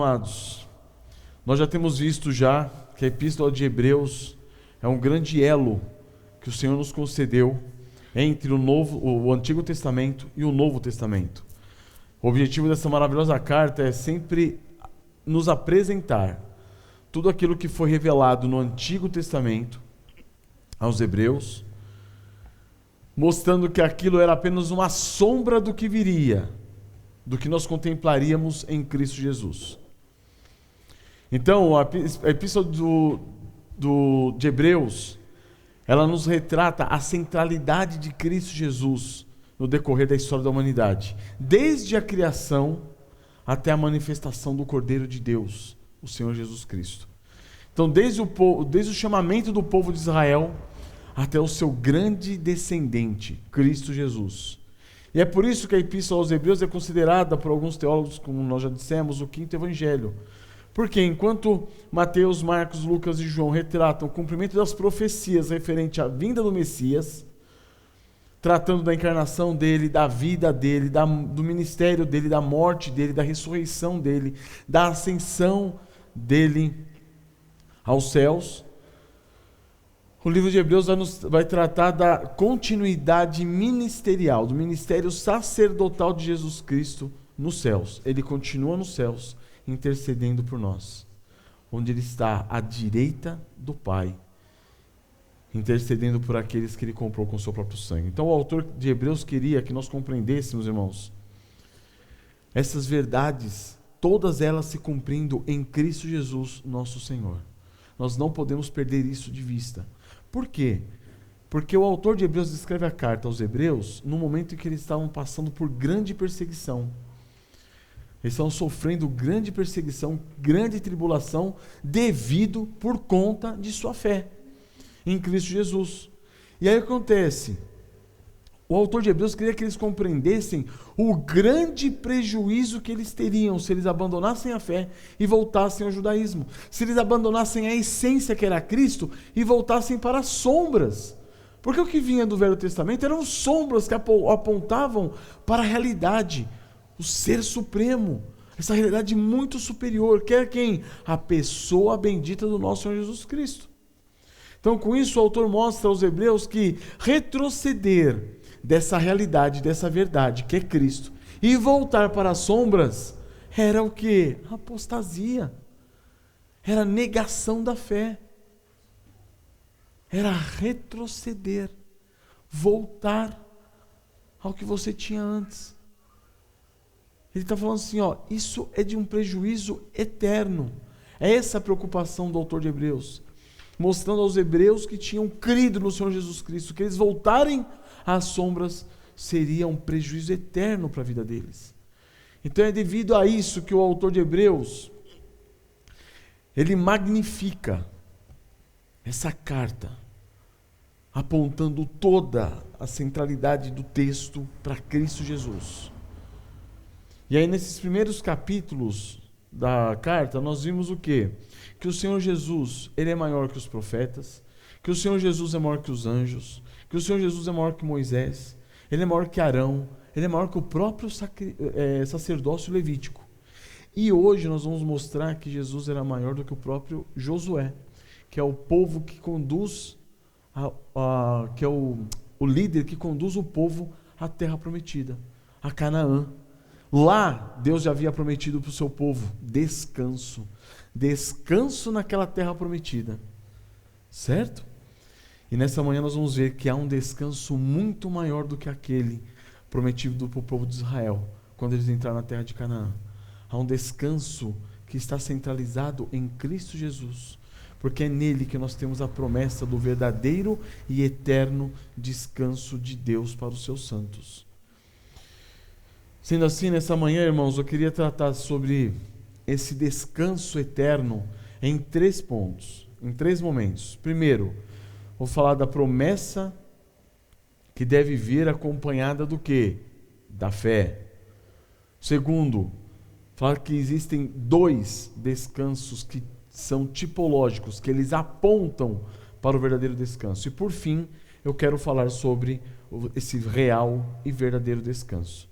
amados, nós já temos visto já que a Epístola de Hebreus é um grande elo que o Senhor nos concedeu entre o Antigo Testamento e o Novo Testamento. O objetivo dessa maravilhosa carta é sempre nos apresentar tudo aquilo que foi revelado no Antigo Testamento aos Hebreus, mostrando que aquilo era apenas uma sombra do que viria, do que nós contemplaríamos em Cristo Jesus. Então, a Epístola de Hebreus, ela nos retrata a centralidade de Cristo Jesus no decorrer da história da humanidade, desde a criação até a manifestação do Cordeiro de Deus, o Senhor Jesus Cristo. Então, desde o chamamento do povo de Israel até o seu grande descendente, Cristo Jesus. E é por isso que a Epístola aos Hebreus é considerada por alguns teólogos, como nós já dissemos, o quinto evangelho. Porque enquanto Mateus, Marcos, Lucas e João retratam o cumprimento das profecias referente à vinda do Messias, tratando da encarnação dele, da vida dele, do ministério dele, da morte dele, da ressurreição dele, da ascensão dele aos céus, o livro de Hebreus vai tratar da continuidade ministerial, do ministério sacerdotal de Jesus Cristo nos céus. Ele continua nos céus, intercedendo por nós, onde ele está à direita do Pai, intercedendo por aqueles que ele comprou com o seu próprio sangue. Então o autor de Hebreus queria que nós compreendêssemos, irmãos, essas verdades, todas elas se cumprindo em Cristo Jesus, nosso Senhor. Nós não podemos perder isso de vista. Por quê? Porque o autor de Hebreus escreve a carta aos Hebreus no momento em que eles estavam passando por grande perseguição. Eles estavam sofrendo grande perseguição, grande tribulação, por conta de sua fé em Cristo Jesus. E aí acontece, o autor de Hebreus queria que eles compreendessem o grande prejuízo que eles teriam se eles abandonassem a fé e voltassem ao judaísmo. Se eles abandonassem a essência que era Cristo e voltassem para as sombras. Porque o que vinha do Velho Testamento eram sombras que apontavam para a realidade, o Ser Supremo, essa realidade muito superior, que é quem? A pessoa bendita do nosso Senhor Jesus Cristo. Então, com isso, o autor mostra aos Hebreus que retroceder dessa realidade, dessa verdade, que é Cristo, e voltar para as sombras, era o quê? Apostasia. Era negação da fé. Era retroceder, voltar ao que você tinha antes. Ele está falando assim, isso é de um prejuízo eterno. É essa a preocupação do autor de Hebreus, mostrando aos hebreus que tinham crido no Senhor Jesus Cristo, que eles voltarem às sombras seria um prejuízo eterno para a vida deles. Então é devido a isso que o autor de Hebreus, ele magnifica essa carta, apontando toda a centralidade do texto para Cristo Jesus. E aí nesses primeiros capítulos da carta, nós vimos o quê? Que o Senhor Jesus, ele é maior que os profetas, que o Senhor Jesus é maior que os anjos, que o Senhor Jesus é maior que Moisés, ele é maior que Arão, ele é maior que o próprio sacerdócio levítico. E hoje nós vamos mostrar que Jesus era maior do que o próprio Josué, que é o povo que conduz, que é o líder que conduz o povo à terra prometida, a Canaã. Lá, Deus já havia prometido para o seu povo descanso naquela terra prometida, certo? E nessa manhã nós vamos ver que há um descanso muito maior do que aquele prometido para o povo de Israel, quando eles entraram na terra de Canaã. Há um descanso que está centralizado em Cristo Jesus, porque é nele que nós temos a promessa do verdadeiro e eterno descanso de Deus para os seus santos. Sendo assim, nessa manhã, irmãos, eu queria tratar sobre esse descanso eterno em 3 pontos, em 3 momentos. Primeiro, vou falar da promessa que deve vir acompanhada do quê? Da fé. Segundo, falar que existem 2 descansos que são tipológicos, que eles apontam para o verdadeiro descanso. E por fim, eu quero falar sobre esse real e verdadeiro descanso.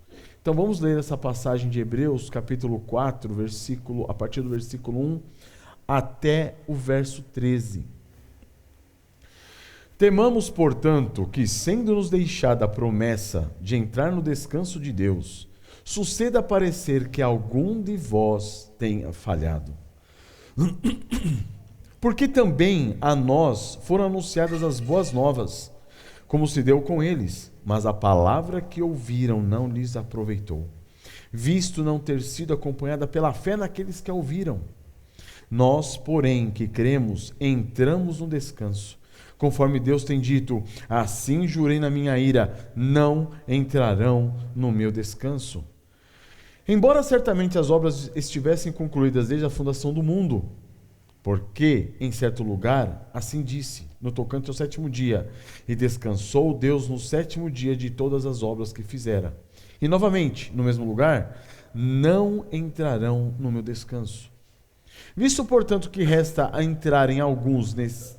Então vamos ler essa passagem de Hebreus, capítulo 4, a partir do versículo 1 até o verso 13. Temamos, portanto, que, sendo-nos deixada a promessa de entrar no descanso de Deus, suceda parecer que algum de vós tenha falhado. Porque também a nós foram anunciadas as boas novas, como se deu com eles, mas a palavra que ouviram não lhes aproveitou, visto não ter sido acompanhada pela fé naqueles que a ouviram. Nós, porém, que cremos, entramos no descanso, conforme Deus tem dito: assim jurei na minha ira, não entrarão no meu descanso. Embora certamente as obras estivessem concluídas desde a fundação do mundo, porque, em certo lugar, assim disse, no tocante ao sétimo dia, e descansou Deus no sétimo dia de todas as obras que fizera. E novamente, no mesmo lugar, não entrarão no meu descanso. Visto, portanto, que resta entrarem alguns nele,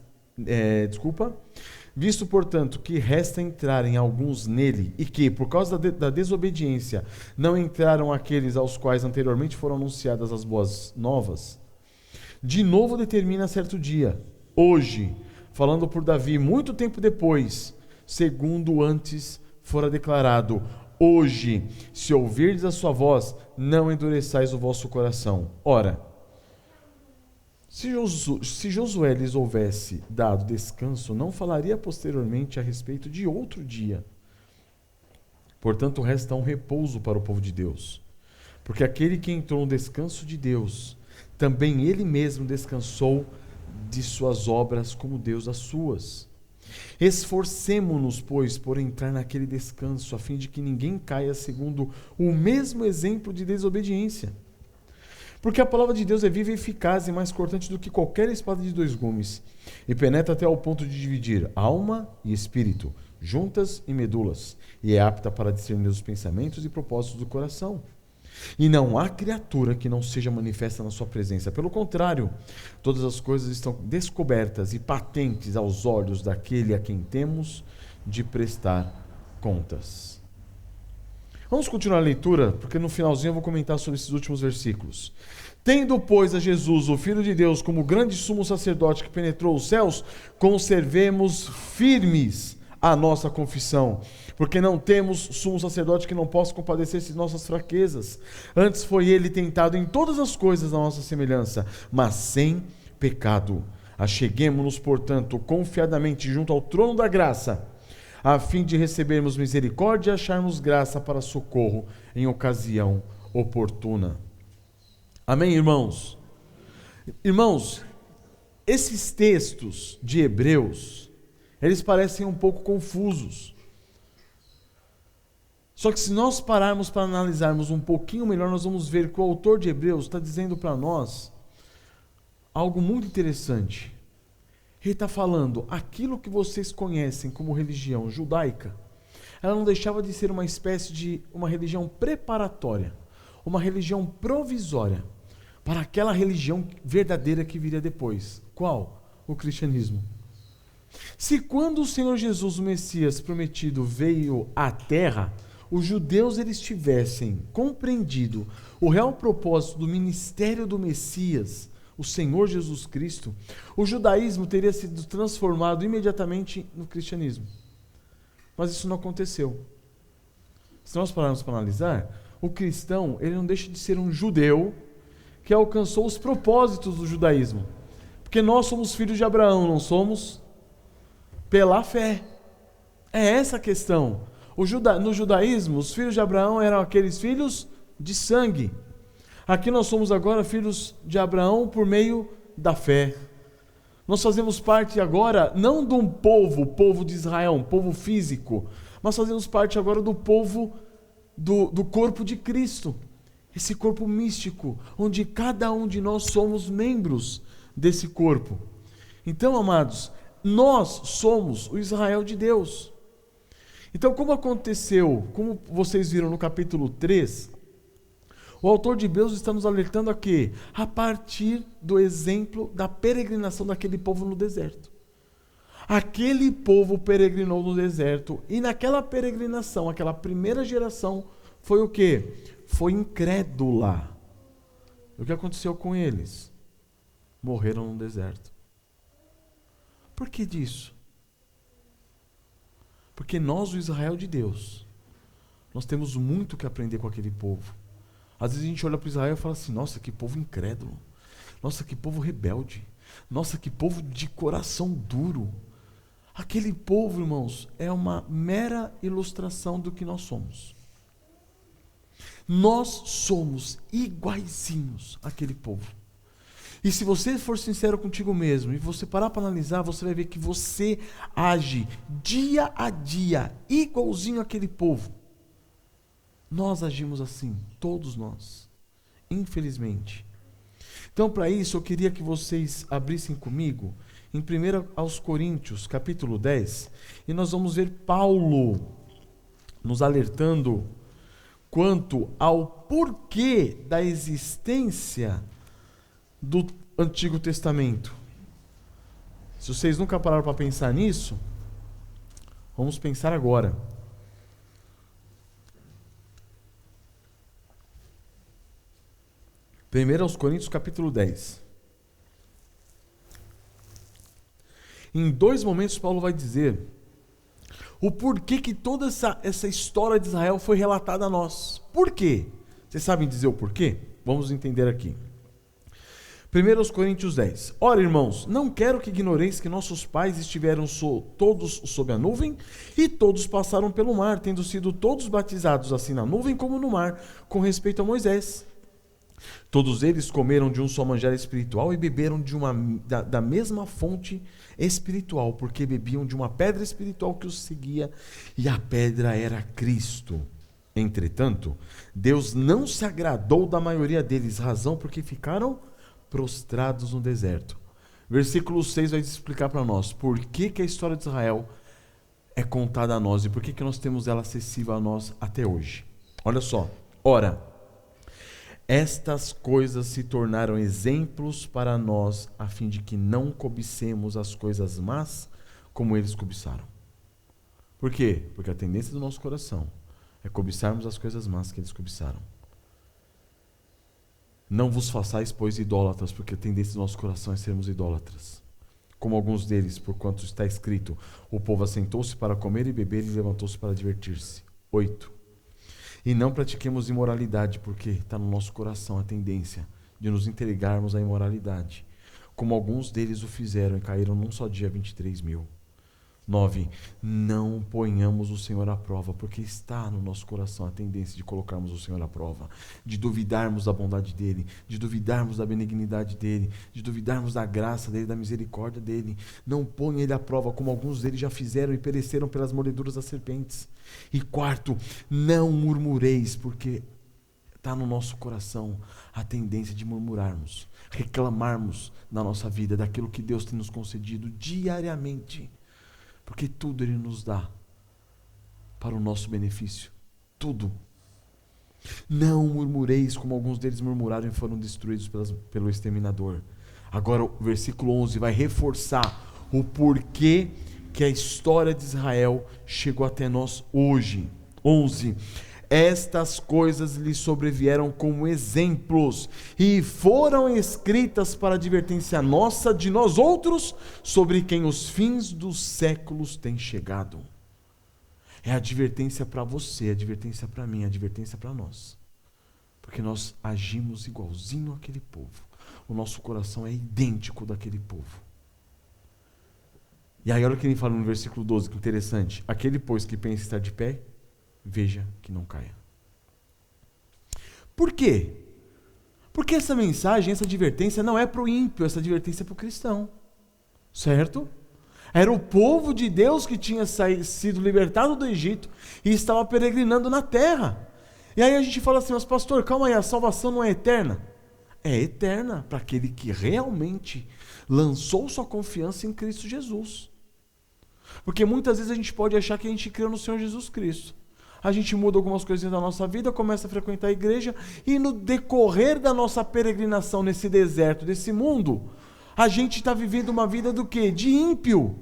e que, por causa da desobediência, não entraram aqueles aos quais anteriormente foram anunciadas as boas novas, de novo determina certo dia, hoje, falando por Davi muito tempo depois, segundo antes fora declarado: hoje, se ouvirdes a sua voz, não endureçais o vosso coração. Ora, se Josué lhes houvesse dado descanso, não falaria posteriormente a respeito de outro dia. Portanto, resta um repouso para o povo de Deus, porque aquele que entrou no descanso de Deus, também ele mesmo descansou de suas obras como Deus das suas. Esforcemo-nos, pois, por entrar naquele descanso, a fim de que ninguém caia segundo o mesmo exemplo de desobediência. Porque a palavra de Deus é viva e eficaz e mais cortante do que qualquer espada de dois gumes, e penetra até ao ponto de dividir alma e espírito, juntas e medulas, e é apta para discernir os pensamentos e propósitos do coração. E não há criatura que não seja manifesta na sua presença. Pelo contrário, todas as coisas estão descobertas e patentes aos olhos daquele a quem temos de prestar contas. Vamos continuar a leitura, porque no finalzinho eu vou comentar sobre esses últimos versículos. Tendo, pois, a Jesus, o Filho de Deus, como grande sumo sacerdote que penetrou os céus, conservemos firmes a nossa confissão, porque não temos sumo sacerdote que não possa compadecer-se de nossas fraquezas. Antes foi ele tentado em todas as coisas à nossa semelhança, mas sem pecado. Acheguemo-nos, portanto, confiadamente junto ao trono da graça, a fim de recebermos misericórdia e acharmos graça para socorro em ocasião oportuna. Amém, irmãos? Irmãos, esses textos de Hebreus, eles parecem um pouco confusos. Só que se nós pararmos para analisarmos um pouquinho melhor, nós vamos ver que o autor de Hebreus está dizendo para nós algo muito interessante. Ele está falando, aquilo que vocês conhecem como religião judaica, ela não deixava de ser uma espécie de uma religião preparatória, uma religião provisória, para aquela religião verdadeira que viria depois. Qual? O cristianismo. Se quando o Senhor Jesus, o Messias prometido, veio à terra, os judeus eles tivessem compreendido o real propósito do ministério do Messias, o Senhor Jesus Cristo, o judaísmo teria sido transformado imediatamente no cristianismo. Mas isso não aconteceu. Se nós pararmos para analisar, o cristão ele não deixa de ser um judeu que alcançou os propósitos do judaísmo. Porque nós somos filhos de Abraão, não somos pela fé. É essa a questão. No judaísmo, os filhos de Abraão eram aqueles filhos de sangue. Aqui nós somos agora filhos de Abraão por meio da fé. Nós fazemos parte agora, não de um povo de Israel, um povo físico, mas fazemos parte agora do povo do corpo de Cristo. Esse corpo místico, onde cada um de nós somos membros desse corpo. Então, amados, nós somos o Israel de Deus. Então, como aconteceu, como vocês viram no capítulo 3, o autor de Hebreus está nos alertando a quê? A partir do exemplo da peregrinação daquele povo no deserto. Aquele povo peregrinou no deserto e naquela peregrinação, aquela primeira geração foi o quê? Foi incrédula. O que aconteceu com eles? Morreram no deserto. Por que disso? Porque nós, o Israel de Deus, nós temos muito que aprender com aquele povo. Às vezes a gente olha para Israel e fala assim, nossa, que povo incrédulo. Nossa, que povo rebelde. Nossa, que povo de coração duro. Aquele povo, irmãos, é uma mera ilustração do que nós somos. Nós somos iguaizinhos àquele povo. E se você for sincero contigo mesmo, e você parar para analisar, você vai ver que você age dia a dia, igualzinho àquele povo. Nós agimos assim, todos nós, infelizmente. Então, para isso, eu queria que vocês abrissem comigo em 1 aos Coríntios, capítulo 10, e nós vamos ver Paulo nos alertando quanto ao porquê da existência do Antigo Testamento. Se vocês nunca pararam para pensar nisso, vamos pensar agora. 1 aos Coríntios capítulo 10. Em 2 momentos Paulo vai dizer o porquê que toda essa história de Israel foi relatada a nós. Por quê? Vocês sabem dizer o porquê? Vamos entender aqui. 1 aos Coríntios 10. Ora, irmãos, não quero que ignoreis que nossos pais estiveram todos sob a nuvem e todos passaram pelo mar, tendo sido todos batizados assim na nuvem como no mar, com respeito a Moisés. Todos eles comeram de um só manjar espiritual e beberam da mesma fonte espiritual, porque bebiam de uma pedra espiritual que os seguia, e a pedra era Cristo. Entretanto, Deus não se agradou da maioria deles, razão porque ficaram prostrados no deserto. Versículo 6 vai explicar para nós por que a história de Israel é contada a nós e por que nós temos ela acessível a nós até hoje. Olha só, ora, estas coisas se tornaram exemplos para nós, a fim de que não cobicemos as coisas más como eles cobiçaram. Por quê? Porque a tendência do nosso coração é cobiçarmos as coisas más que eles cobiçaram. Não vos façais, pois, idólatras, porque a tendência do nosso coração é sermos idólatras. Como alguns deles, porquanto está escrito, o povo assentou-se para comer e beber e levantou-se para divertir-se. 8. E não pratiquemos imoralidade, porque está no nosso coração a tendência de nos entregarmos à imoralidade, como alguns deles o fizeram e caíram num só dia 23.000. 9. Não ponhamos o Senhor à prova, porque está no nosso coração a tendência de colocarmos o Senhor à prova, de duvidarmos da bondade dEle, de duvidarmos da benignidade dEle, de duvidarmos da graça dEle, da misericórdia dEle. Não ponha Ele à prova, como alguns deles já fizeram e pereceram pelas mordeduras das serpentes. E 4, não murmureis, porque está no nosso coração a tendência de murmurarmos, reclamarmos na nossa vida daquilo que Deus tem nos concedido diariamente. Porque tudo Ele nos dá para o nosso benefício. Tudo. Não murmureis, como alguns deles murmuraram e foram destruídos pelo exterminador. Agora o versículo 11 vai reforçar o porquê que a história de Israel chegou até nós hoje. 11. Estas coisas lhe sobrevieram como exemplos e foram escritas para advertência nossa de nós outros, sobre quem os fins dos séculos têm chegado. É advertência para você, advertência para mim, advertência para nós. Porque nós agimos igualzinho àquele povo. O nosso coração é idêntico daquele povo. E aí olha o que ele fala no versículo 12, que interessante. Aquele, pois, que pensa estar de pé, veja que não caia. Por quê? Porque essa mensagem, essa advertência não é para o ímpio, essa advertência é para o cristão. Certo? Era o povo de Deus que tinha sido libertado do Egito e estava peregrinando na terra. E aí a gente fala assim, mas pastor, calma aí, a salvação não é eterna? É eterna para aquele que realmente lançou sua confiança em Cristo Jesus. Porque muitas vezes a gente pode achar que a gente creu no Senhor Jesus Cristo. A gente muda algumas coisinhas da nossa vida, começa a frequentar a igreja, e no decorrer da nossa peregrinação nesse deserto, desse mundo, a gente está vivendo uma vida do quê? De ímpio.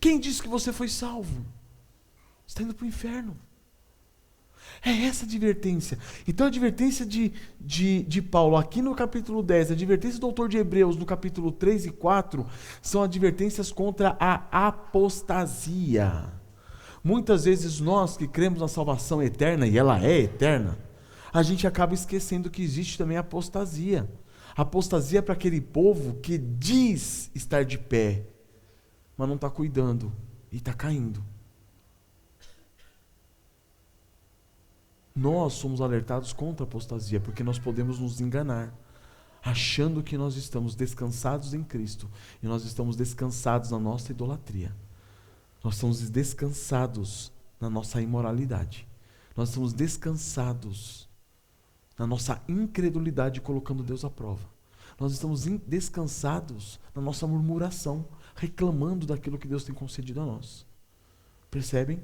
Quem disse que você foi salvo? Você está indo para o inferno. É essa a advertência. Então a advertência de Paulo aqui no capítulo 10, a advertência do autor de Hebreus no capítulo 3 e 4, são advertências contra a apostasia. Muitas vezes nós que cremos na salvação eterna, e ela é eterna, a gente acaba esquecendo que existe também a apostasia. A apostasia é para aquele povo que diz estar de pé, mas não está cuidando e está caindo. Nós somos alertados contra a apostasia, porque nós podemos nos enganar, achando que nós estamos descansados em Cristo, e nós estamos descansados na nossa idolatria. Nós estamos descansados na nossa imoralidade. Nós estamos descansados na nossa incredulidade, colocando Deus à prova. Nós estamos descansados na nossa murmuração, reclamando daquilo que Deus tem concedido a nós. Percebem?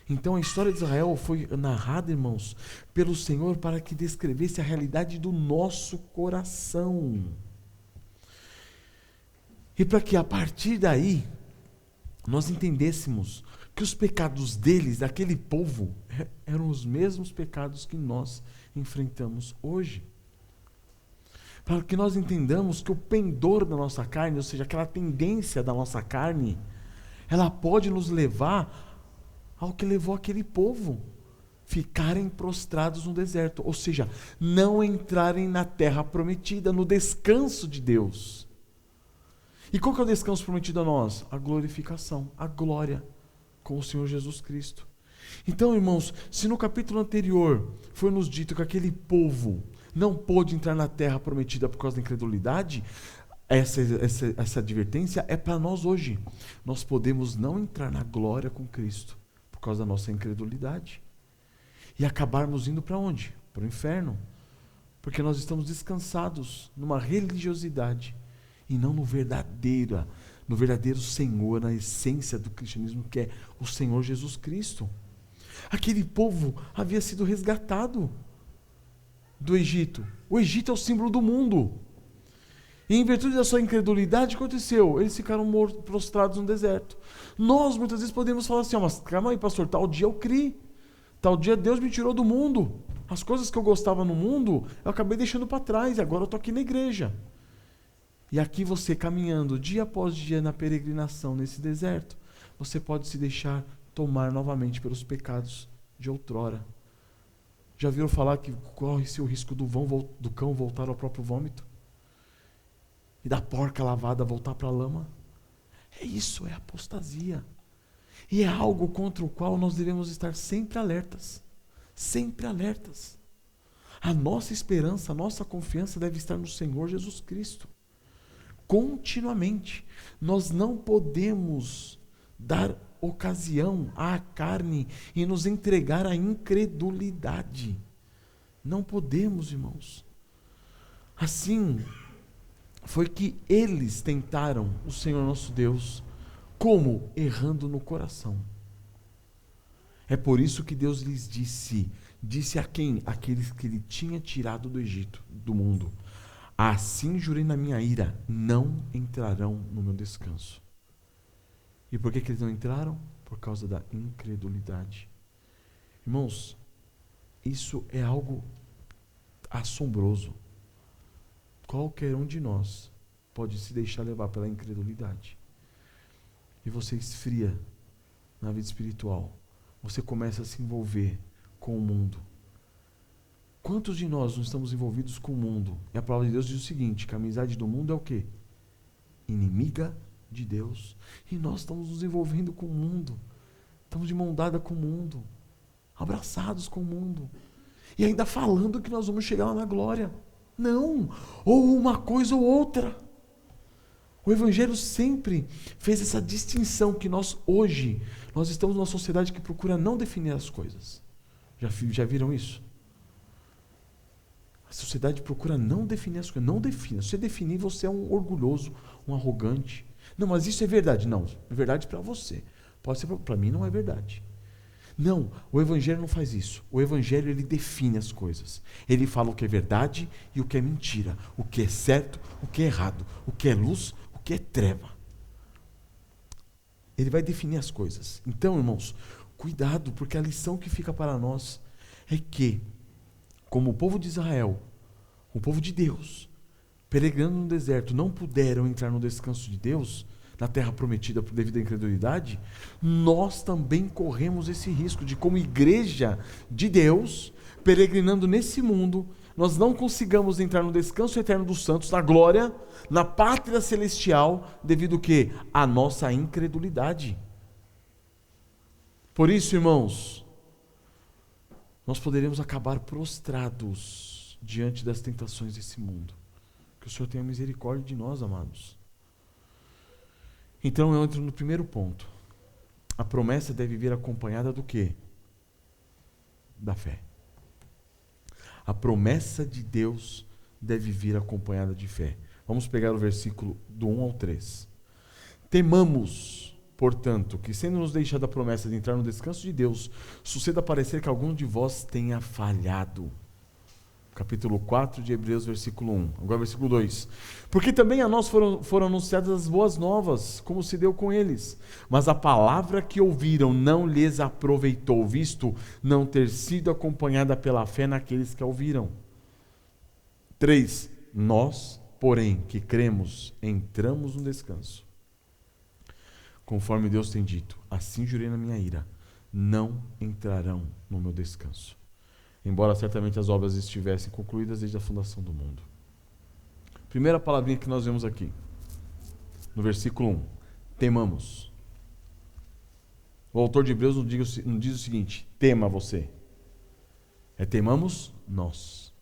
Então a história de Israel foi narrada, irmãos, pelo Senhor para que descrevesse a realidade do nosso coração. E para que a partir daí nós entendêssemos que os pecados deles, daquele povo, eram os mesmos pecados que nós enfrentamos hoje. Para que nós entendamos que o pendor da nossa carne, ou seja, aquela tendência da nossa carne, ela pode nos levar ao que levou aquele povo, ficarem prostrados no deserto, ou seja, não entrarem na terra prometida, no descanso de Deus. E qual que é o descanso prometido a nós? A glorificação, a glória com o Senhor Jesus Cristo. Então, irmãos, se no capítulo anterior foi nos dito que aquele povo não pôde entrar na terra prometida por causa da incredulidade, essa advertência é para nós hoje. Nós podemos não entrar na glória com Cristo por causa da nossa incredulidade e acabarmos indo para onde? Para o inferno, porque nós estamos descansados numa religiosidade e não no verdadeiro Senhor, na essência do cristianismo, que é o Senhor Jesus Cristo. Aquele povo havia sido resgatado do Egito. O Egito é o símbolo do mundo. E em virtude da sua incredulidade, o que aconteceu? Eles ficaram prostrados no deserto. Nós muitas vezes podemos falar assim, mas calma aí, pastor, tal dia eu criei. Tal dia Deus me tirou do mundo. As coisas que eu gostava no mundo, eu acabei deixando para trás, e agora eu estou aqui na igreja. E aqui você caminhando dia após dia na peregrinação nesse deserto, você pode se deixar tomar novamente pelos pecados de outrora. Já viram falar que corre-se o risco do cão voltar ao próprio vômito? E da porca lavada voltar para a lama? É isso, é apostasia. E é algo contra o qual nós devemos estar sempre alertas. Sempre alertas. A nossa esperança, a nossa confiança deve estar no Senhor Jesus Cristo. Continuamente. Nós não podemos dar ocasião à carne e nos entregar à incredulidade. Não podemos, irmãos. Assim, foi que eles tentaram o Senhor nosso Deus. Como? Errando no coração. É por isso que Deus lhes disse a quem? Aqueles que ele tinha tirado do Egito, do mundo. Assim jurei na minha ira, não entrarão no meu descanso. E por que eles não entraram? Por causa da incredulidade. Irmãos, isso é algo assombroso. Qualquer um de nós pode se deixar levar pela incredulidade. E você esfria na vida espiritual. Você começa a se envolver com o mundo. Quantos de nós não estamos envolvidos com o mundo? E a palavra de Deus diz o seguinte, que a amizade do mundo é o quê? Inimiga de Deus. E nós estamos nos envolvendo com o mundo. Estamos de mão dada com o mundo. Abraçados com o mundo. E ainda falando que nós vamos chegar lá na glória. Não! Ou uma coisa ou outra. O Evangelho sempre fez essa distinção que nós hoje, nós estamos numa sociedade que procura não definir as coisas. Já viram isso? A sociedade procura não definir as coisas. Não defina. Se você definir, você é um orgulhoso, um arrogante. Não, mas isso é verdade. Não, é verdade para você. Pode ser para mim, não é verdade. Não, o Evangelho não faz isso. O Evangelho, ele define as coisas. Ele fala o que é verdade e o que é mentira. O que é certo, o que é errado. O que é luz, o que é treva. Ele vai definir as coisas. Então, irmãos, cuidado, porque a lição que fica para nós é que, como o povo de Israel, o povo de Deus, peregrinando no deserto, não puderam entrar no descanso de Deus, na terra prometida devido à incredulidade, nós também corremos esse risco de, como igreja de Deus, peregrinando nesse mundo, nós não consigamos entrar no descanso eterno dos santos, na glória, na pátria celestial, devido que à nossa incredulidade. Por isso, irmãos, nós poderemos acabar prostrados diante das tentações desse mundo. Que o Senhor tenha misericórdia de nós, amados. Então eu entro no primeiro ponto. A promessa deve vir acompanhada do quê? Da fé. A promessa de Deus deve vir acompanhada de fé. Vamos pegar o versículo do 1 ao 3. Temamos, portanto, que sendo nos deixada a promessa de entrar no descanso de Deus, suceda parecer que algum de vós tenha falhado. Capítulo 4 de Hebreus, versículo 1. Agora versículo 2. Porque também a nós foram anunciadas as boas novas, como se deu com eles. Mas a palavra que ouviram não lhes aproveitou, visto não ter sido acompanhada pela fé naqueles que a ouviram. 3. Nós, porém, que cremos, entramos no descanso. Conforme Deus tem dito, assim jurei na minha ira, não entrarão no meu descanso. Embora certamente as obras estivessem concluídas desde a fundação do mundo. Primeira palavrinha que nós vemos aqui, no versículo 1. Temamos. O autor de Hebreus não diz o seguinte: tema você. É temamos nós.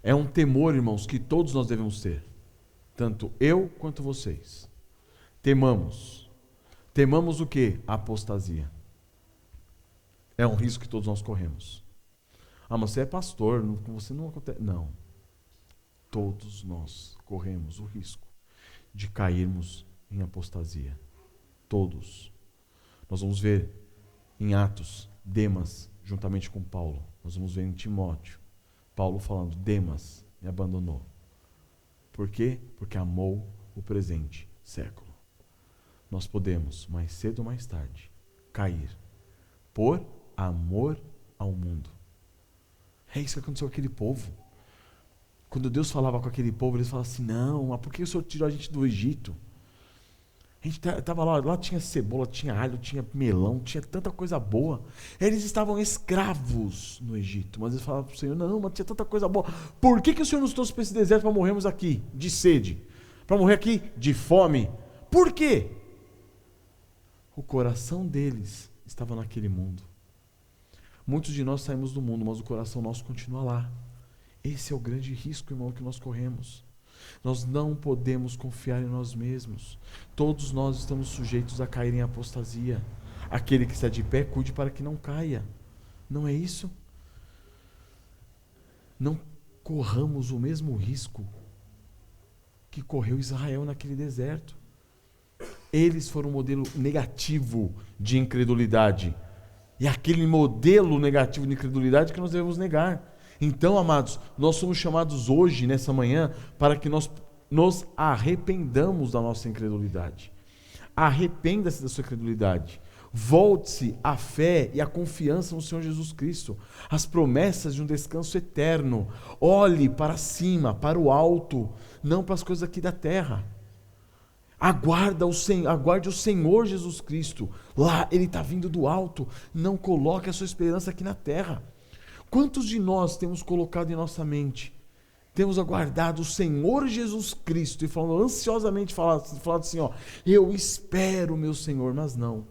É um temor, irmãos, que todos nós devemos ter. Tanto eu quanto vocês. Temamos. Temamos o quê? A apostasia. É um risco que todos nós corremos. Ah, mas você é pastor, com você não acontece. Não. Todos nós corremos o risco de cairmos em apostasia. Todos. Nós vamos ver em Atos, Demas, juntamente com Paulo. Nós vamos ver em Timóteo, Paulo falando, Demas me abandonou. Por quê? Porque amou o presente século. Nós podemos, mais cedo ou mais tarde, cair por amor ao mundo. É isso que aconteceu com aquele povo. Quando Deus falava com aquele povo, eles falavam assim, não, mas por que o Senhor tirou a gente do Egito? A gente estava lá tinha cebola, tinha alho, tinha melão, tinha tanta coisa boa. Eles estavam escravos no Egito, mas eles falavam para o Senhor, não, mas tinha tanta coisa boa. Por que o Senhor nos trouxe para esse deserto para morrermos aqui de sede? Para morrer aqui de fome? Por quê? O coração deles estava naquele mundo. Muitos de nós saímos do mundo, mas o coração nosso continua lá. Esse é o grande risco, irmão, que nós corremos. Nós não podemos confiar em nós mesmos. Todos nós estamos sujeitos a cair em apostasia. Aquele que está de pé, cuide para que não caia. Não é isso? Não corramos o mesmo risco que correu Israel naquele deserto. Eles foram um modelo negativo de incredulidade. E aquele modelo negativo de incredulidade que nós devemos negar. Então, amados, nós somos chamados hoje, nessa manhã, para que nós nos arrependamos da nossa incredulidade. Arrependa-se da sua incredulidade. Volte-se à fé e à confiança no Senhor Jesus Cristo. As promessas de um descanso eterno. Olhe para cima, para o alto, não para as coisas aqui da terra. Aguarde o Senhor Jesus Cristo. Lá, Ele está vindo do alto. Não coloque a sua esperança aqui na terra. Quantos de nós temos colocado em nossa mente, temos aguardado o Senhor Jesus Cristo e falando ansiosamente, falado assim, eu espero o meu Senhor, mas não.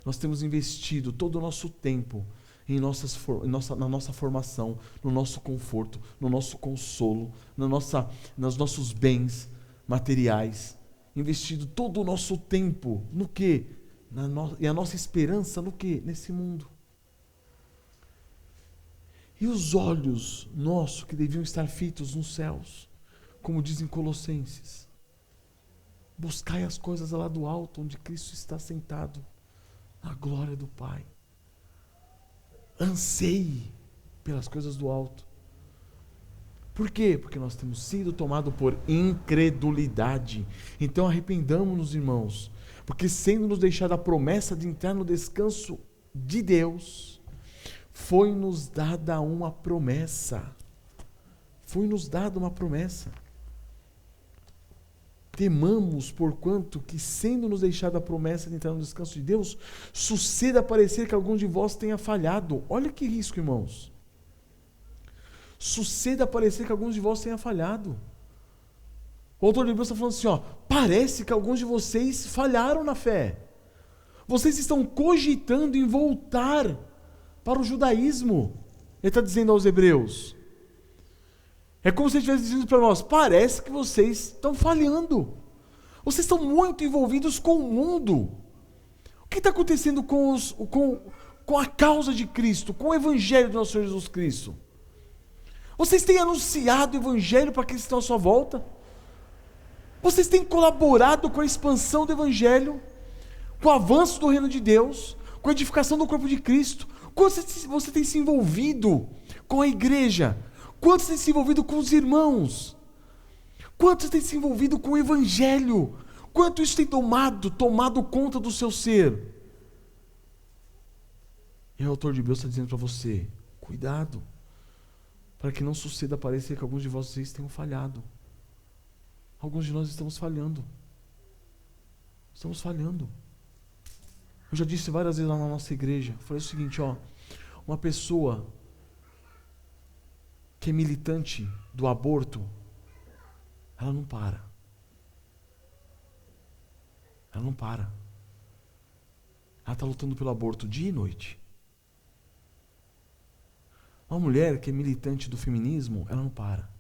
Nós temos investido todo o nosso tempo na nossa formação, no nosso conforto, no nosso consolo, nos nossos bens materiais, investido todo o nosso tempo no quê? E a nossa esperança no quê? Nesse mundo. E os olhos nossos que deviam estar fitos nos céus, como dizem Colossenses. Buscai as coisas lá do alto, onde Cristo está sentado, na glória do Pai. Anseie pelas coisas do alto. Por quê? Porque nós temos sido tomados por incredulidade. Então arrependamos-nos, irmãos, porque sendo nos deixada a promessa de entrar no descanso de Deus, foi-nos dada uma promessa. Foi-nos dada uma promessa. Temamos, porquanto que, sendo-nos deixada a promessa de entrar no descanso de Deus, suceda parecer que algum de vós tenha falhado. Olha que risco, irmãos. Suceda parecer que alguns de vós tenha falhado. O autor de Hebreus está falando assim, parece que alguns de vocês falharam na fé. Vocês estão cogitando em voltar para o judaísmo. Ele está dizendo aos hebreus. É como se ele estivesse dizendo para nós, parece que vocês estão falhando. Vocês estão muito envolvidos com o mundo. O que está acontecendo com a causa de Cristo, com o evangelho do nosso Senhor Jesus Cristo? Vocês têm anunciado o evangelho para aqueles que estão à sua volta? Vocês têm colaborado com a expansão do evangelho, com o avanço do reino de Deus, com a edificação do corpo de Cristo? Quanto você tem se envolvido com a igreja? Quanto você tem se envolvido com os irmãos? Quanto você tem se envolvido com o evangelho? Quanto isso tem tomado conta do seu ser? E o autor de Hebreus está dizendo para você, cuidado, para que não suceda parecer que alguns de vocês tenham falhado. Alguns de nós estamos falhando. Estamos falhando. Eu já disse várias vezes lá na nossa igreja, falei o seguinte, uma pessoa que é militante do aborto, ela não para. Ela não para. Ela está lutando pelo aborto dia e noite. Uma mulher que é militante do feminismo, ela não para.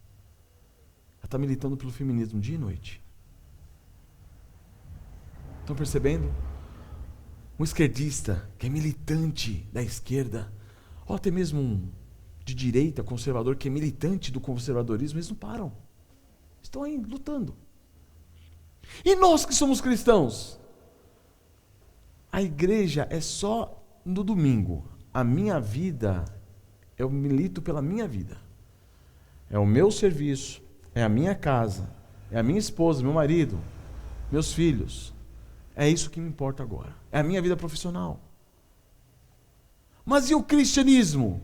Ela está militando pelo feminismo dia e noite. Estão percebendo? Um esquerdista que é militante da esquerda, ou até mesmo um de direita, conservador, que é militante do conservadorismo, eles não param. Estão aí lutando. E nós que somos cristãos? A igreja é só no domingo. A minha vida, eu milito pela minha vida. É o meu serviço, é a minha casa, é a minha esposa, meu marido, meus filhos. É isso que me importa agora. É a minha vida profissional. Mas e o cristianismo?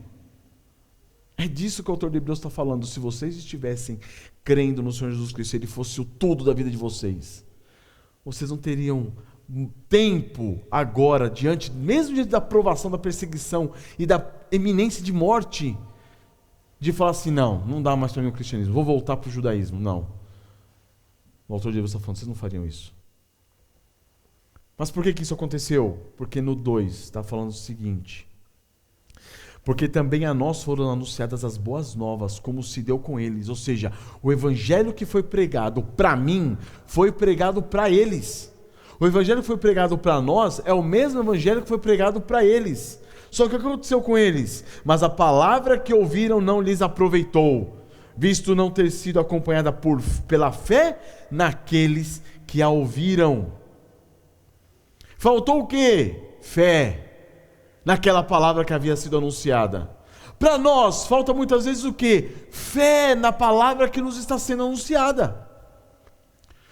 É disso que o autor de Hebreus está falando. Se vocês estivessem crendo no Senhor Jesus Cristo, se Ele fosse o tudo da vida de vocês, vocês não teriam tempo agora, mesmo diante da provação, da perseguição e da iminência de morte, de falar assim, não dá mais para mim o cristianismo, vou voltar para o judaísmo. Não. O autor de Hebreus está falando, vocês não fariam isso. Mas por que isso aconteceu? Porque no 2 está falando o seguinte: porque também a nós foram anunciadas as boas novas, como se deu com eles. Ou seja, o evangelho que foi pregado para mim, foi pregado para eles. O evangelho que foi pregado para nós é o mesmo evangelho que foi pregado para eles. Só que o que aconteceu com eles? Mas a palavra que ouviram não lhes aproveitou, visto não ter sido acompanhada pela fé naqueles que a ouviram. Faltou o quê? Fé naquela palavra que havia sido anunciada. Para nós, falta muitas vezes o quê? Fé na palavra que nos está sendo anunciada.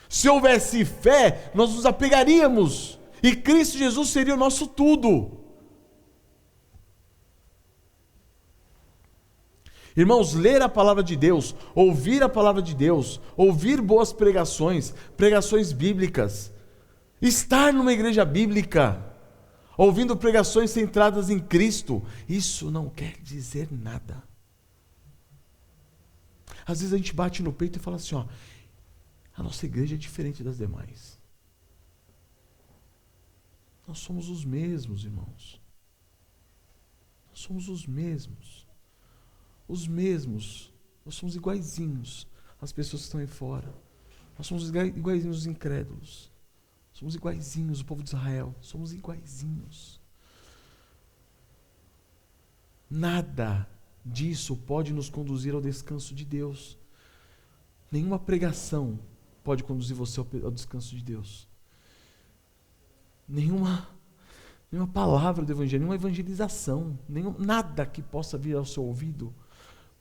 Se houvesse fé, nós nos apegaríamos, e Cristo Jesus seria o nosso tudo. Irmãos, ler a palavra de Deus, ouvir a palavra de Deus, ouvir boas pregações, pregações bíblicas, estar numa igreja bíblica, ouvindo pregações centradas em Cristo, isso não quer dizer nada. Às vezes a gente bate no peito e fala assim, a nossa igreja é diferente das demais. Nós somos os mesmos, irmãos. Nós somos os mesmos. Os mesmos. Nós somos iguaizinhos às pessoas que estão aí fora. Nós somos iguaizinhos os incrédulos. Somos iguaizinhos o povo de Israel. Somos iguaizinhos. Nada disso pode nos conduzir ao descanso de Deus. Nenhuma pregação pode conduzir você ao descanso de Deus. Nenhuma palavra do evangelho, nenhuma evangelização, nada que possa vir ao seu ouvido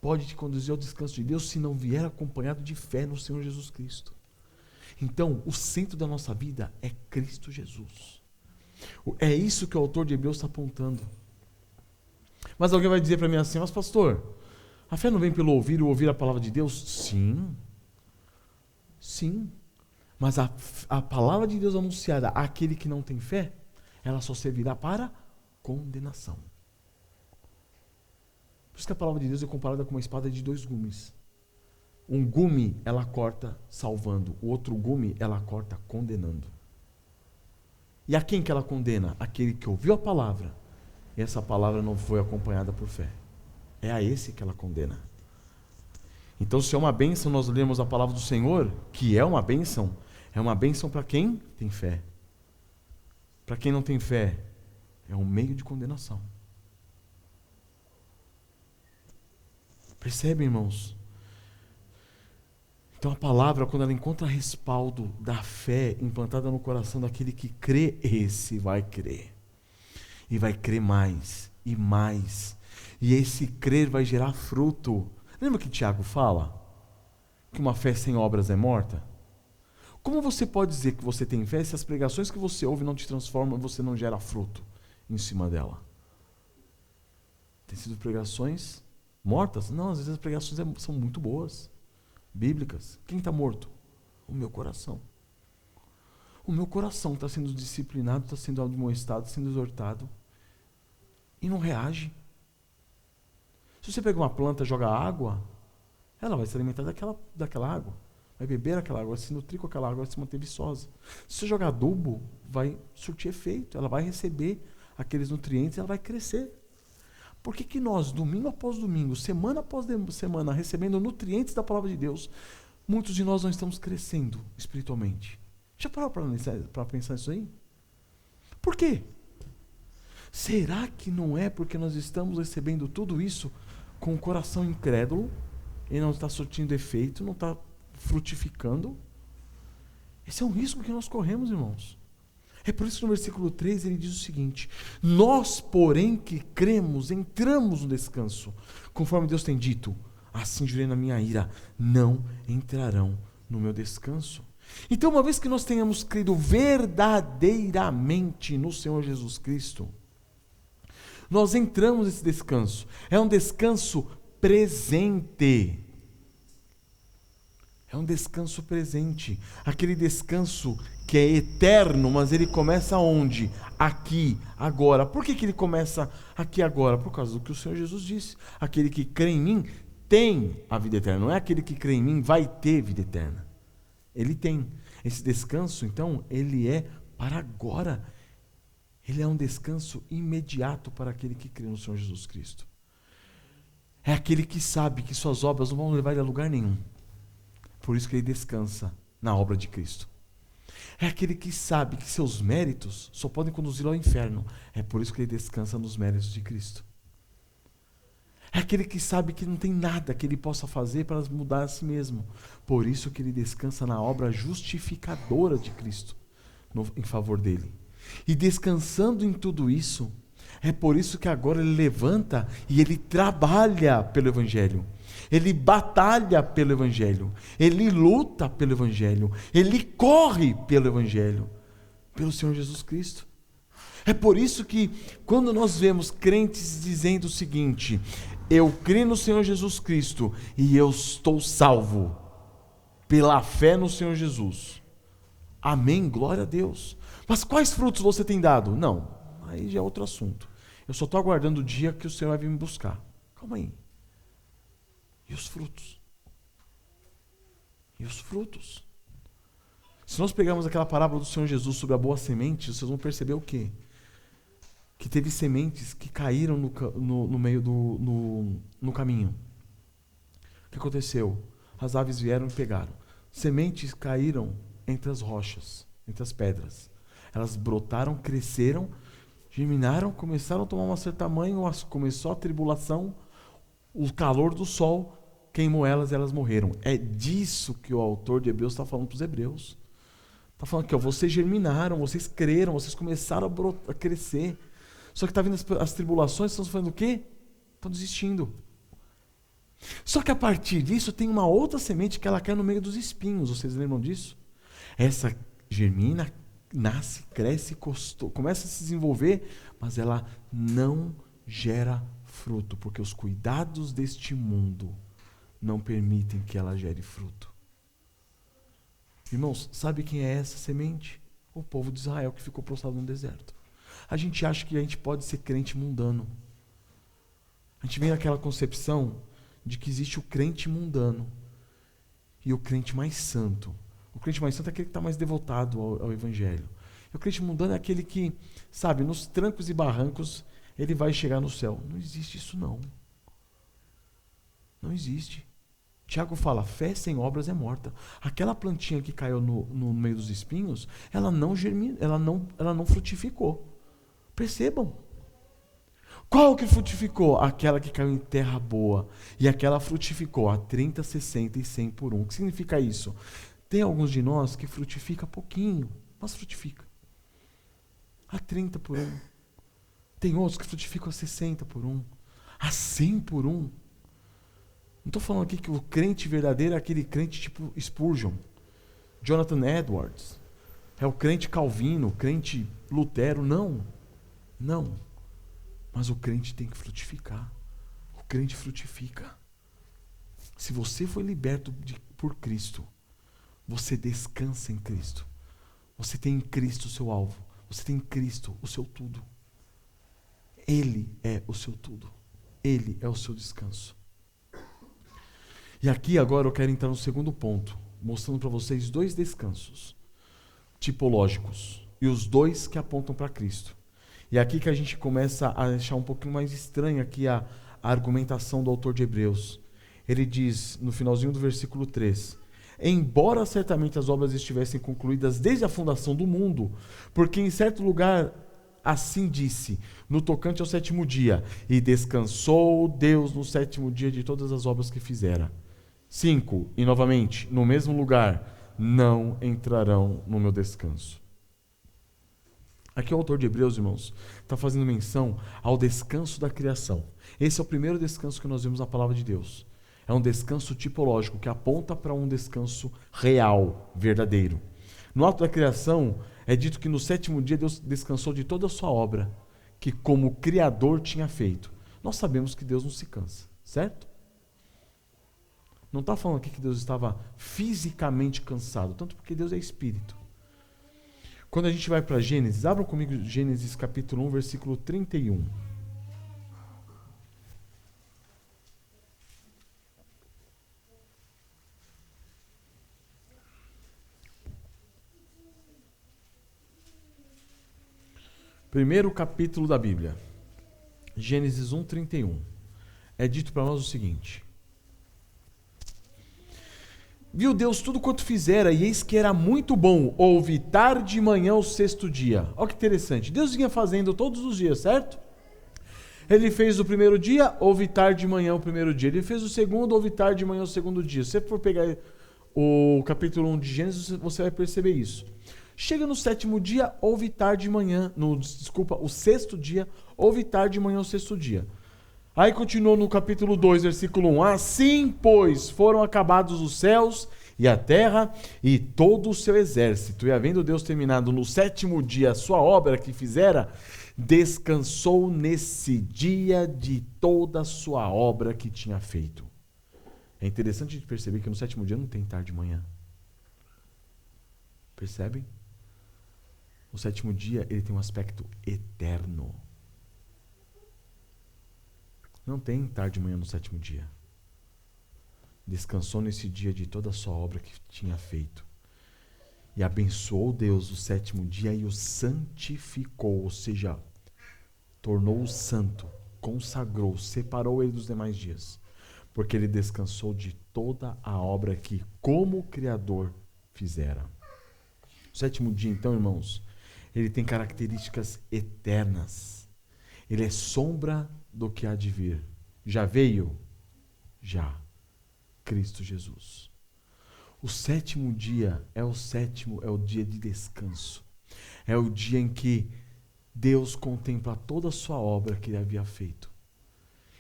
pode te conduzir ao descanso de Deus se não vier acompanhado de fé no Senhor Jesus Cristo. Então, o centro da nossa vida é Cristo Jesus. É isso que o autor de Hebreus está apontando. Mas alguém vai dizer para mim assim, mas pastor, a fé não vem pelo ouvir ou ouvir a palavra de Deus? Sim. Sim. Mas a palavra de Deus anunciada àquele que não tem fé, ela só servirá para condenação. Por isso que a palavra de Deus é comparada com uma espada de 2 gumes. Um gume ela corta salvando, o outro gume ela corta condenando. E a quem que ela condena? Aquele que ouviu a palavra e essa palavra não foi acompanhada por fé. É a esse que ela condena. Então, se é uma bênção nós lemos a palavra do Senhor, que é uma bênção para quem tem fé. Para quem não tem fé, é um meio de condenação. Percebe, irmãos? Então a palavra, quando ela encontra respaldo da fé implantada no coração daquele que crê, esse vai crer. E vai crer mais e mais. E esse crer vai gerar fruto. Lembra que Tiago fala? Que uma fé sem obras é morta? Como você pode dizer que você tem fé se as pregações que você ouve não te transformam, você não gera fruto em cima dela? Tem sido pregações mortas? Não, às vezes as pregações são muito boas, bíblicas. Quem está morto? O meu coração. O meu coração está sendo disciplinado, está sendo admoestado, sendo exortado e não reage. Se você pega uma planta e joga água, ela vai se alimentar daquela água. Vai beber aquela água, vai se nutrir com aquela água, vai se manter viçosa. Se você jogar adubo, vai surtir efeito. Ela vai receber aqueles nutrientes e ela vai crescer. Por que nós, domingo após domingo, semana após semana, recebendo nutrientes da palavra de Deus, muitos de nós não estamos crescendo espiritualmente? Já parou para pensar nisso aí? Por quê? Será que não é porque nós estamos recebendo tudo isso com o coração incrédulo e não está surtindo efeito, não está frutificando? Esse é um risco que nós corremos, irmãos. É por isso que no versículo 3 ele diz o seguinte: nós, porém, que cremos, entramos no descanso, conforme Deus tem dito, assim jurei na minha ira, não entrarão no meu descanso. Então, uma vez que nós tenhamos crido verdadeiramente no Senhor Jesus Cristo, nós entramos nesse descanso. É um descanso presente. É um descanso presente. Aquele descanso que é eterno, mas ele começa onde? Aqui, agora. Por que ele começa aqui agora? Por causa do que o Senhor Jesus disse. Aquele que crê em mim tem a vida eterna. Não é aquele que crê em mim vai ter vida eterna. Ele tem. Esse descanso, então, ele é para agora. Ele é um descanso imediato para aquele que crê no Senhor Jesus Cristo. É aquele que sabe que suas obras não vão levar ele a lugar nenhum. Por isso que ele descansa na obra de Cristo. É aquele que sabe que seus méritos só podem conduzi-lo ao inferno. É por isso que ele descansa nos méritos de Cristo. É aquele que sabe que não tem nada que ele possa fazer para mudar a si mesmo. Por isso que ele descansa na obra justificadora de Cristo em favor dele. E descansando em tudo isso, é por isso que agora ele levanta e ele trabalha pelo Evangelho. Ele batalha pelo Evangelho. Ele luta pelo Evangelho. Ele corre pelo Evangelho. Pelo Senhor Jesus Cristo. É por isso que quando nós vemos crentes dizendo o seguinte: eu creio no Senhor Jesus Cristo e eu estou salvo pela fé no Senhor Jesus. Amém, glória a Deus. Mas quais frutos você tem dado? Não, aí já é outro assunto. Eu só estou aguardando o dia que o Senhor vai vir me buscar. Calma aí. E os frutos? E os frutos? Se nós pegarmos aquela parábola do Senhor Jesus sobre a boa semente, vocês vão perceber o quê? Que teve sementes que caíram no meio no caminho. O que aconteceu? As aves vieram e pegaram. Sementes caíram entre as rochas, entre as pedras. Elas brotaram, cresceram, germinaram, começaram a tomar um certo tamanho, começou a tribulação, o calor do sol queimou elas e elas morreram. É disso que o autor de Hebreus está falando para os hebreus. Está falando que vocês germinaram, vocês creram, vocês começaram a crescer. Só que está vindo as tribulações, estão fazendo o quê? Estão desistindo. Só que a partir disso tem uma outra semente que ela cai no meio dos espinhos. Vocês lembram disso? Essa germina, nasce, cresce, começa a se desenvolver, mas ela não gera fruto, porque os cuidados deste mundo não permitem que ela gere fruto. Irmãos, sabe quem é essa semente? O povo de Israel que ficou prostrado no deserto. A gente acha que a gente pode ser crente mundano. A gente vem naquela concepção de que existe o crente mundano e o crente mais santo. O crente mais santo é aquele que está mais devotado ao Evangelho. E o crente mundano é aquele que, sabe, nos trancos e barrancos, ele vai chegar no céu. Não existe isso, não. Não existe. Tiago fala, fé sem obras é morta. Aquela plantinha que caiu no meio dos espinhos, ela não germinou, ela não frutificou. Percebam. Qual que frutificou? Aquela que caiu em terra boa. E aquela frutificou a 30, 60 e 100 por um. O que significa isso? Tem alguns de nós que frutifica pouquinho, mas frutifica. A 30 por um. Tem outros que frutificam a 60 por um. A 100 por um. Não estou falando aqui que o crente verdadeiro é aquele crente tipo Spurgeon, Jonathan Edwards. É o crente Calvino, o crente Lutero. Não. Não. Mas o crente tem que frutificar. O crente frutifica. Se você foi liberto por Cristo, você descansa em Cristo. Você tem em Cristo o seu alvo. Você tem em Cristo o seu tudo. Ele é o seu tudo. Ele é o seu descanso. E aqui agora eu quero entrar no segundo ponto, mostrando para vocês dois descansos tipológicos. E os dois que apontam para Cristo. E é aqui que a gente começa a achar um pouquinho mais estranha aqui a argumentação do autor de Hebreus. Ele diz, no finalzinho do versículo 3, embora certamente as obras estivessem concluídas desde a fundação do mundo, porque em certo lugar assim disse, no tocante ao sétimo dia, e descansou Deus no sétimo dia de todas as obras que fizera. 5, e novamente, no mesmo lugar, não entrarão no meu descanso. Aqui o autor de Hebreus, irmãos, está fazendo menção ao descanso da criação. Esse é o primeiro descanso que nós vemos na palavra de Deus. É um descanso tipológico, que aponta para um descanso real, verdadeiro. No ato da criação, é dito que no sétimo dia Deus descansou de toda a sua obra, que como Criador tinha feito. Nós sabemos que Deus não se cansa, certo? Não está falando aqui que Deus estava fisicamente cansado, tanto porque Deus é espírito. Quando a gente vai para Gênesis, abram comigo Gênesis capítulo 1, versículo 31. Primeiro capítulo da Bíblia, Gênesis 1, 31. É dito para nós o seguinte: viu Deus tudo quanto fizera, e eis que era muito bom. Houve tarde e manhã o sexto dia. Olha que interessante. Deus vinha fazendo todos os dias, certo? Ele fez o primeiro dia, houve tarde e manhã o primeiro dia. Ele fez o segundo, houve tarde e manhã o segundo dia. Se você for pegar o capítulo 1 de Gênesis, você vai perceber isso. Chega no sétimo dia, houve tarde e manhã. O sexto dia, houve tarde e manhã o sexto dia. Aí continuou no capítulo 2, versículo 1. Assim, pois, foram acabados os céus e a terra e todo o seu exército. E havendo Deus terminado no sétimo dia a sua obra que fizera, descansou nesse dia de toda a sua obra que tinha feito. É interessante a gente perceber que no sétimo dia não tem tarde e manhã. Percebem? O sétimo dia ele tem um aspecto eterno. Não tem tarde e manhã no sétimo dia. Descansou nesse dia de toda a sua obra que tinha feito. E abençoou Deus o sétimo dia e o santificou, ou seja, tornou-o santo, consagrou, separou ele dos demais dias. Porque ele descansou de toda a obra que, como Criador, fizera. O sétimo dia, então, irmãos, ele tem características eternas. Ele é sombra do que há de vir. Já veio? Já. Cristo Jesus. O sétimo dia é o dia de descanso. É o dia em que Deus contempla toda a sua obra que ele havia feito.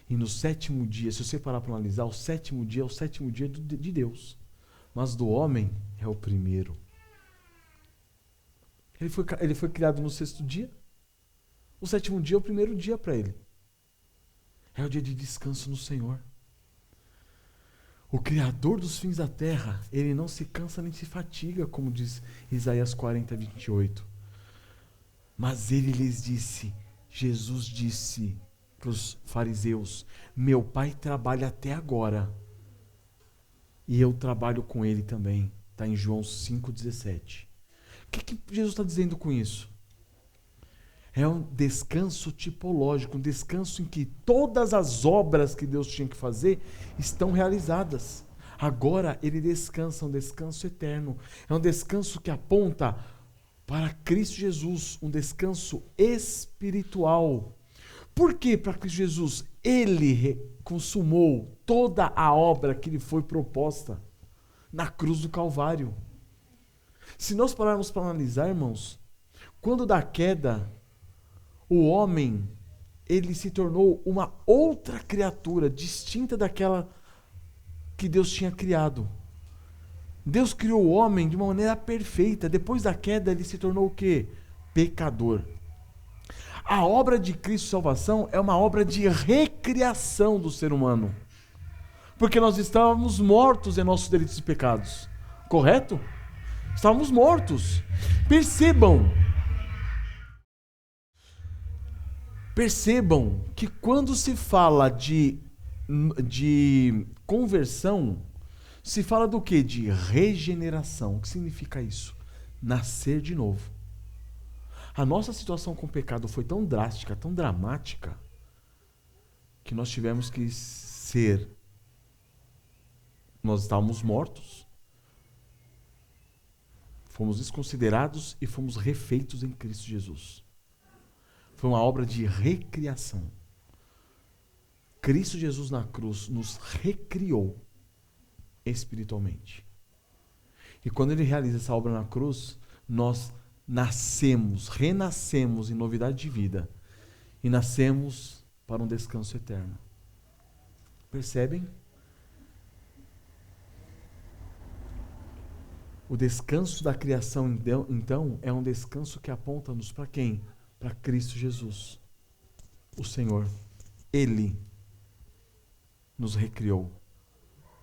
E no sétimo dia, se você parar para analisar, o sétimo dia é o sétimo dia de Deus. Mas do homem é o primeiro. Ele foi criado no sexto dia. O sétimo dia é o primeiro dia para ele. É o dia de descanso no Senhor. O Criador dos fins da terra, ele não se cansa nem se fatiga, como diz Isaías 40, 28. Mas ele lhes disse, Jesus disse para os fariseus, meu Pai trabalha até agora, e eu trabalho com ele também. Está em João 5,17. O que Jesus está dizendo com isso? É um descanso tipológico, um descanso em que todas as obras que Deus tinha que fazer estão realizadas. Agora ele descansa, um descanso eterno. É um descanso que aponta para Cristo Jesus, um descanso espiritual. Por que para Cristo Jesus? Ele consumou toda a obra que lhe foi proposta na cruz do Calvário. Se nós pararmos para analisar, irmãos, quando da queda, o homem, ele se tornou uma outra criatura, distinta daquela que Deus tinha criado. Deus criou o homem de uma maneira perfeita. Depois da queda, ele se tornou o quê? Pecador. A obra de Cristo salvação é uma obra de recriação do ser humano. Porque nós estávamos mortos em nossos delitos e pecados. Correto? Estávamos mortos. Percebam que quando se fala de conversão, se fala do quê? De regeneração. O que significa isso? Nascer de novo. A nossa situação com o pecado foi tão drástica, tão dramática, que nós tivemos que ser... Nós estávamos mortos, fomos desconsiderados e fomos refeitos em Cristo Jesus. Foi uma obra de recriação. Cristo Jesus na cruz nos recriou espiritualmente. E quando ele realiza essa obra na cruz, nós nascemos, renascemos em novidade de vida e nascemos para um descanso eterno. Percebem? O descanso da criação, então, é um descanso que aponta-nos para quem? Para Cristo Jesus, o Senhor. Ele nos recriou.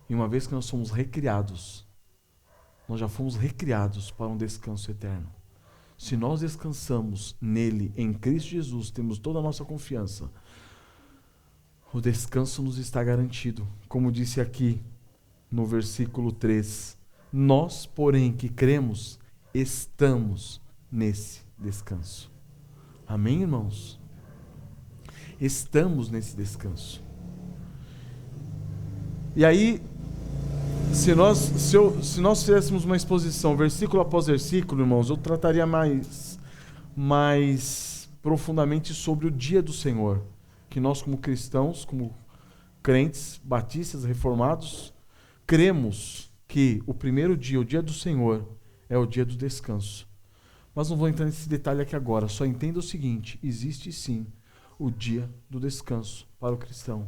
E uma vez que nós somos recriados, nós já fomos recriados para um descanso eterno. Se nós descansamos nele, em Cristo Jesus, temos toda a nossa confiança, o descanso nos está garantido. Como disse aqui no versículo 3, nós, porém, que cremos, estamos nesse descanso. Amém, irmãos? Estamos nesse descanso. E aí, se nós fizéssemos uma exposição, versículo após versículo, irmãos, eu trataria mais profundamente sobre o dia do Senhor, que nós como cristãos, como crentes, batistas, reformados, cremos que o primeiro dia, o dia do Senhor, é o dia do descanso. Mas não vou entrar nesse detalhe aqui agora, só entenda o seguinte, existe sim o dia do descanso para o cristão,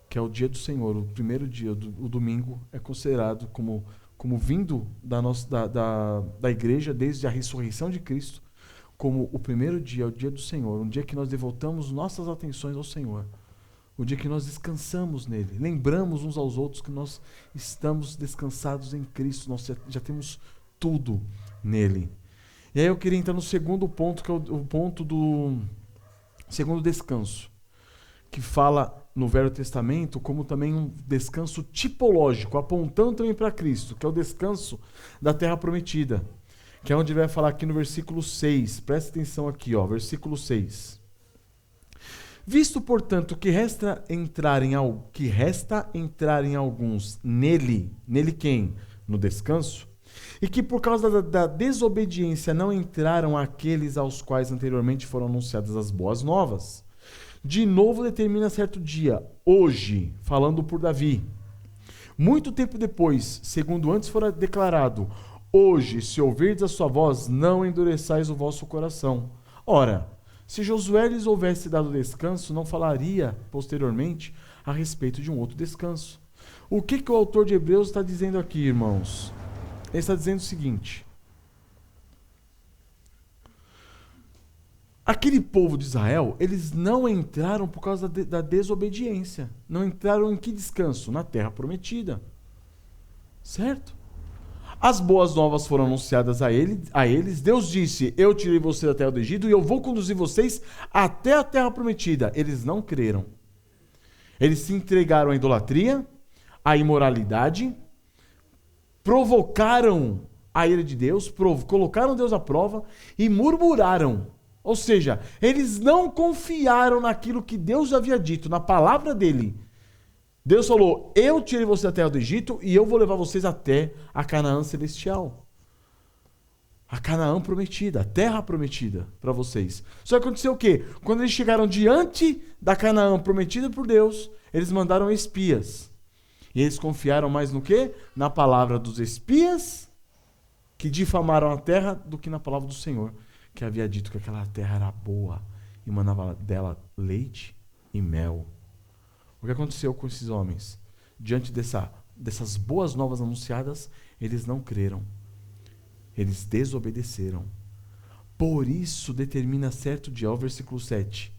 que é o dia do Senhor, o primeiro dia, o domingo, é considerado como vindo da igreja desde a ressurreição de Cristo, como o primeiro dia, o dia do Senhor, um dia que nós devotamos nossas atenções ao Senhor, o dia que nós descansamos nele, lembramos uns aos outros que nós estamos descansados em Cristo, nós já temos tudo nele. E aí eu queria entrar no segundo ponto, que é o ponto do segundo descanso, que fala no Velho Testamento como também um descanso tipológico, apontando também para Cristo, que é o descanso da terra prometida, que é onde ele vai falar aqui no versículo 6. Presta atenção aqui, versículo 6. Visto, portanto, que resta entrar em alguns nele quem? No descanso, e que por causa da desobediência não entraram aqueles aos quais anteriormente foram anunciadas as boas novas. De novo determina certo dia, hoje, falando por Davi. Muito tempo depois, segundo antes fora declarado, hoje, se ouvirdes a sua voz, não endureçais o vosso coração. Ora, se Josué lhes houvesse dado descanso, não falaria posteriormente a respeito de um outro descanso. O que o autor de Hebreus está dizendo aqui, irmãos? Ele está dizendo o seguinte: Aquele povo de Israel, eles não entraram por causa da desobediência. Não entraram em que descanso? Na terra prometida. Certo? As boas novas foram anunciadas a eles. Deus disse, eu tirei você da terra do Egito e eu vou conduzir vocês até a terra prometida. Eles não creram. Eles se entregaram à idolatria, à imoralidade, provocaram a ira de Deus, colocaram Deus à prova e murmuraram. Ou seja, eles não confiaram naquilo que Deus havia dito, na palavra dele. Deus falou, eu tirei você da terra do Egito e eu vou levar vocês até a Canaã celestial. A Canaã prometida, a terra prometida para vocês. Só que aconteceu o quê? Quando eles chegaram diante da Canaã prometida por Deus, eles mandaram espias. E eles confiaram mais no quê? Na palavra dos espias que difamaram a terra do que na palavra do Senhor, que havia dito que aquela terra era boa e mandava dela leite e mel. O que aconteceu com esses homens? Diante dessas boas novas anunciadas, eles não creram. Eles desobedeceram. Por isso determina certo dia, ó, versículo 7.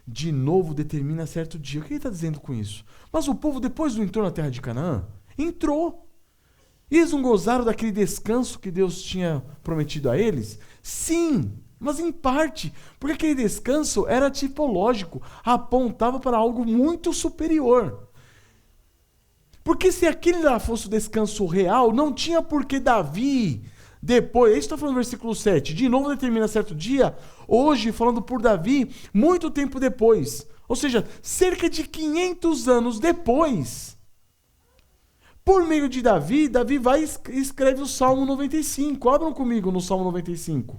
De novo determina certo dia. O que ele está dizendo com isso? Mas o povo, depois do entrou na terra de Canaã, entrou. E eles não gozaram daquele descanso que Deus tinha prometido a eles? Sim, mas em parte, porque aquele descanso era tipológico, apontava para algo muito superior. Porque se aquele lá fosse o descanso real, não tinha por que Davi, depois, isso está falando no versículo 7, de novo determina certo dia, hoje falando por Davi, muito tempo depois, ou seja, cerca de 500 anos depois, por meio de Davi, Davi vai e escreve o Salmo 95. Abram comigo no Salmo 95.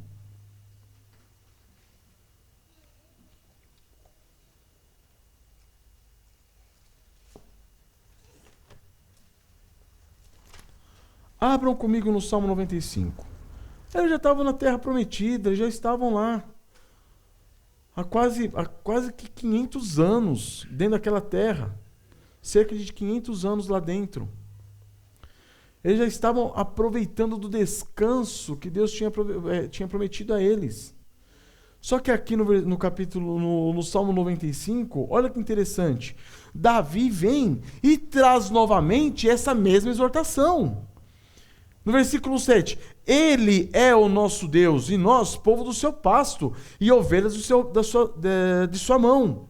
Abram comigo no Salmo 95. Eles já estavam na terra prometida, eles já estavam lá. Há quase que 500 anos dentro daquela terra. Cerca de 500 anos lá dentro. Eles já estavam aproveitando do descanso que Deus tinha prometido a eles. Só que aqui no capítulo, no Salmo 95, olha que interessante. Davi vem e traz novamente essa mesma exortação. No versículo 7, Ele é o nosso Deus, e nós, povo do seu pasto, e ovelhas de sua mão.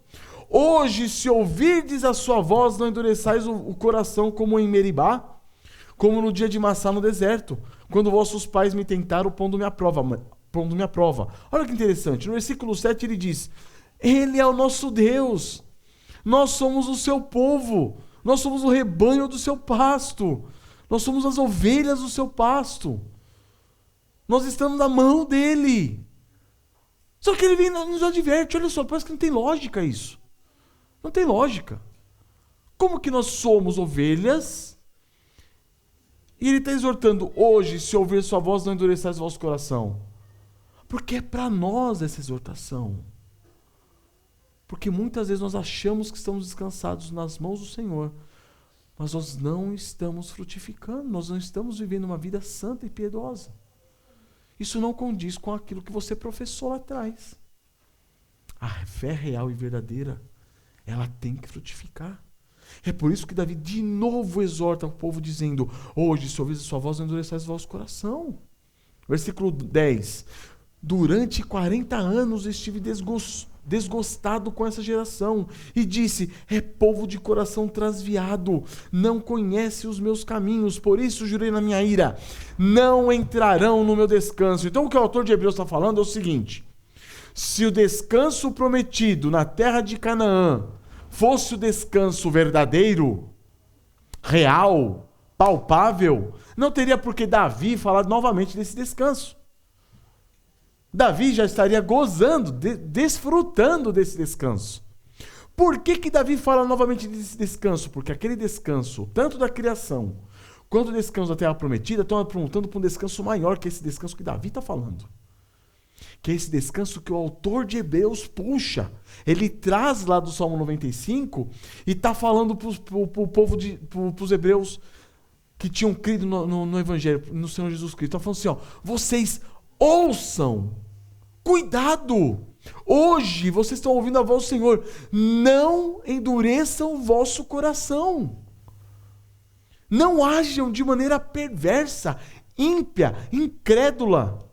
Hoje, se ouvirdes a sua voz, não endureçais o coração como em Meribá, como no dia de Massá no deserto, quando vossos pais me tentaram pondo-me à prova. Olha que interessante, no versículo 7 ele diz, Ele é o nosso Deus, nós somos o seu povo, nós somos o rebanho do seu pasto, nós somos as ovelhas do seu pasto, nós estamos na mão dele. Só que ele vem e nos adverte, olha só, parece que não tem lógica isso, não tem lógica. Como que nós somos ovelhas? E ele está exortando, hoje, se ouvir sua voz, não endureçais o vosso coração. Porque é para nós essa exortação. Porque muitas vezes nós achamos que estamos descansados nas mãos do Senhor, mas nós não estamos frutificando, nós não estamos vivendo uma vida santa e piedosa. Isso não condiz com aquilo que você professou lá atrás. A fé real e verdadeira, ela tem que frutificar. É por isso que Davi de novo exorta o povo dizendo, hoje se ouvis a sua voz, não endureçais o vosso coração. Versículo 10. Durante 40 anos estive desgostado com essa geração e disse, é povo de coração transviado, não conhece os meus caminhos, por isso jurei na minha ira, não entrarão no meu descanso. Então o que o autor de Hebreus está falando é o seguinte, se o descanso prometido na terra de Canaã fosse o descanso verdadeiro, real, palpável, não teria por que Davi falar novamente desse descanso. Davi já estaria gozando, desfrutando desse descanso. Por que Davi fala novamente desse descanso? Porque aquele descanso, tanto da criação, quanto o descanso da terra prometida, estão apontando para um descanso maior, que esse descanso que Davi está falando. Que é esse descanso que o autor de Hebreus puxa. Ele traz lá do Salmo 95 e está falando para o povo, para os hebreus que tinham crido no Evangelho, no Senhor Jesus Cristo. Está falando assim, ó, vocês ouçam, cuidado, Hoje vocês estão ouvindo a voz do Senhor. Não endureçam o vosso coração. Não ajam de maneira perversa, ímpia, incrédula.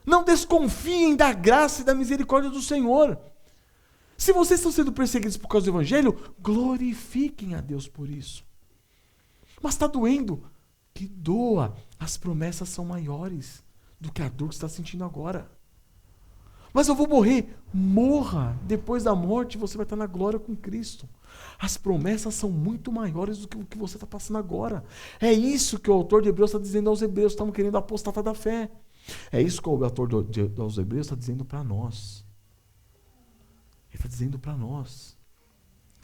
Não desconfiem da graça e da misericórdia do Senhor. Se vocês estão sendo perseguidos por causa do Evangelho, glorifiquem a Deus por isso. Mas está doendo? Que doa. As promessas são maiores do que a dor que você está sentindo agora. Mas eu vou morrer. Morra. Depois da morte você vai estar na glória com Cristo. As promessas são muito maiores do que o que você está passando agora. É isso que o autor de Hebreus está dizendo aos hebreus que estavam querendo apostatar da fé. É isso que o autor aos hebreus está dizendo para nós. Ele está dizendo para nós.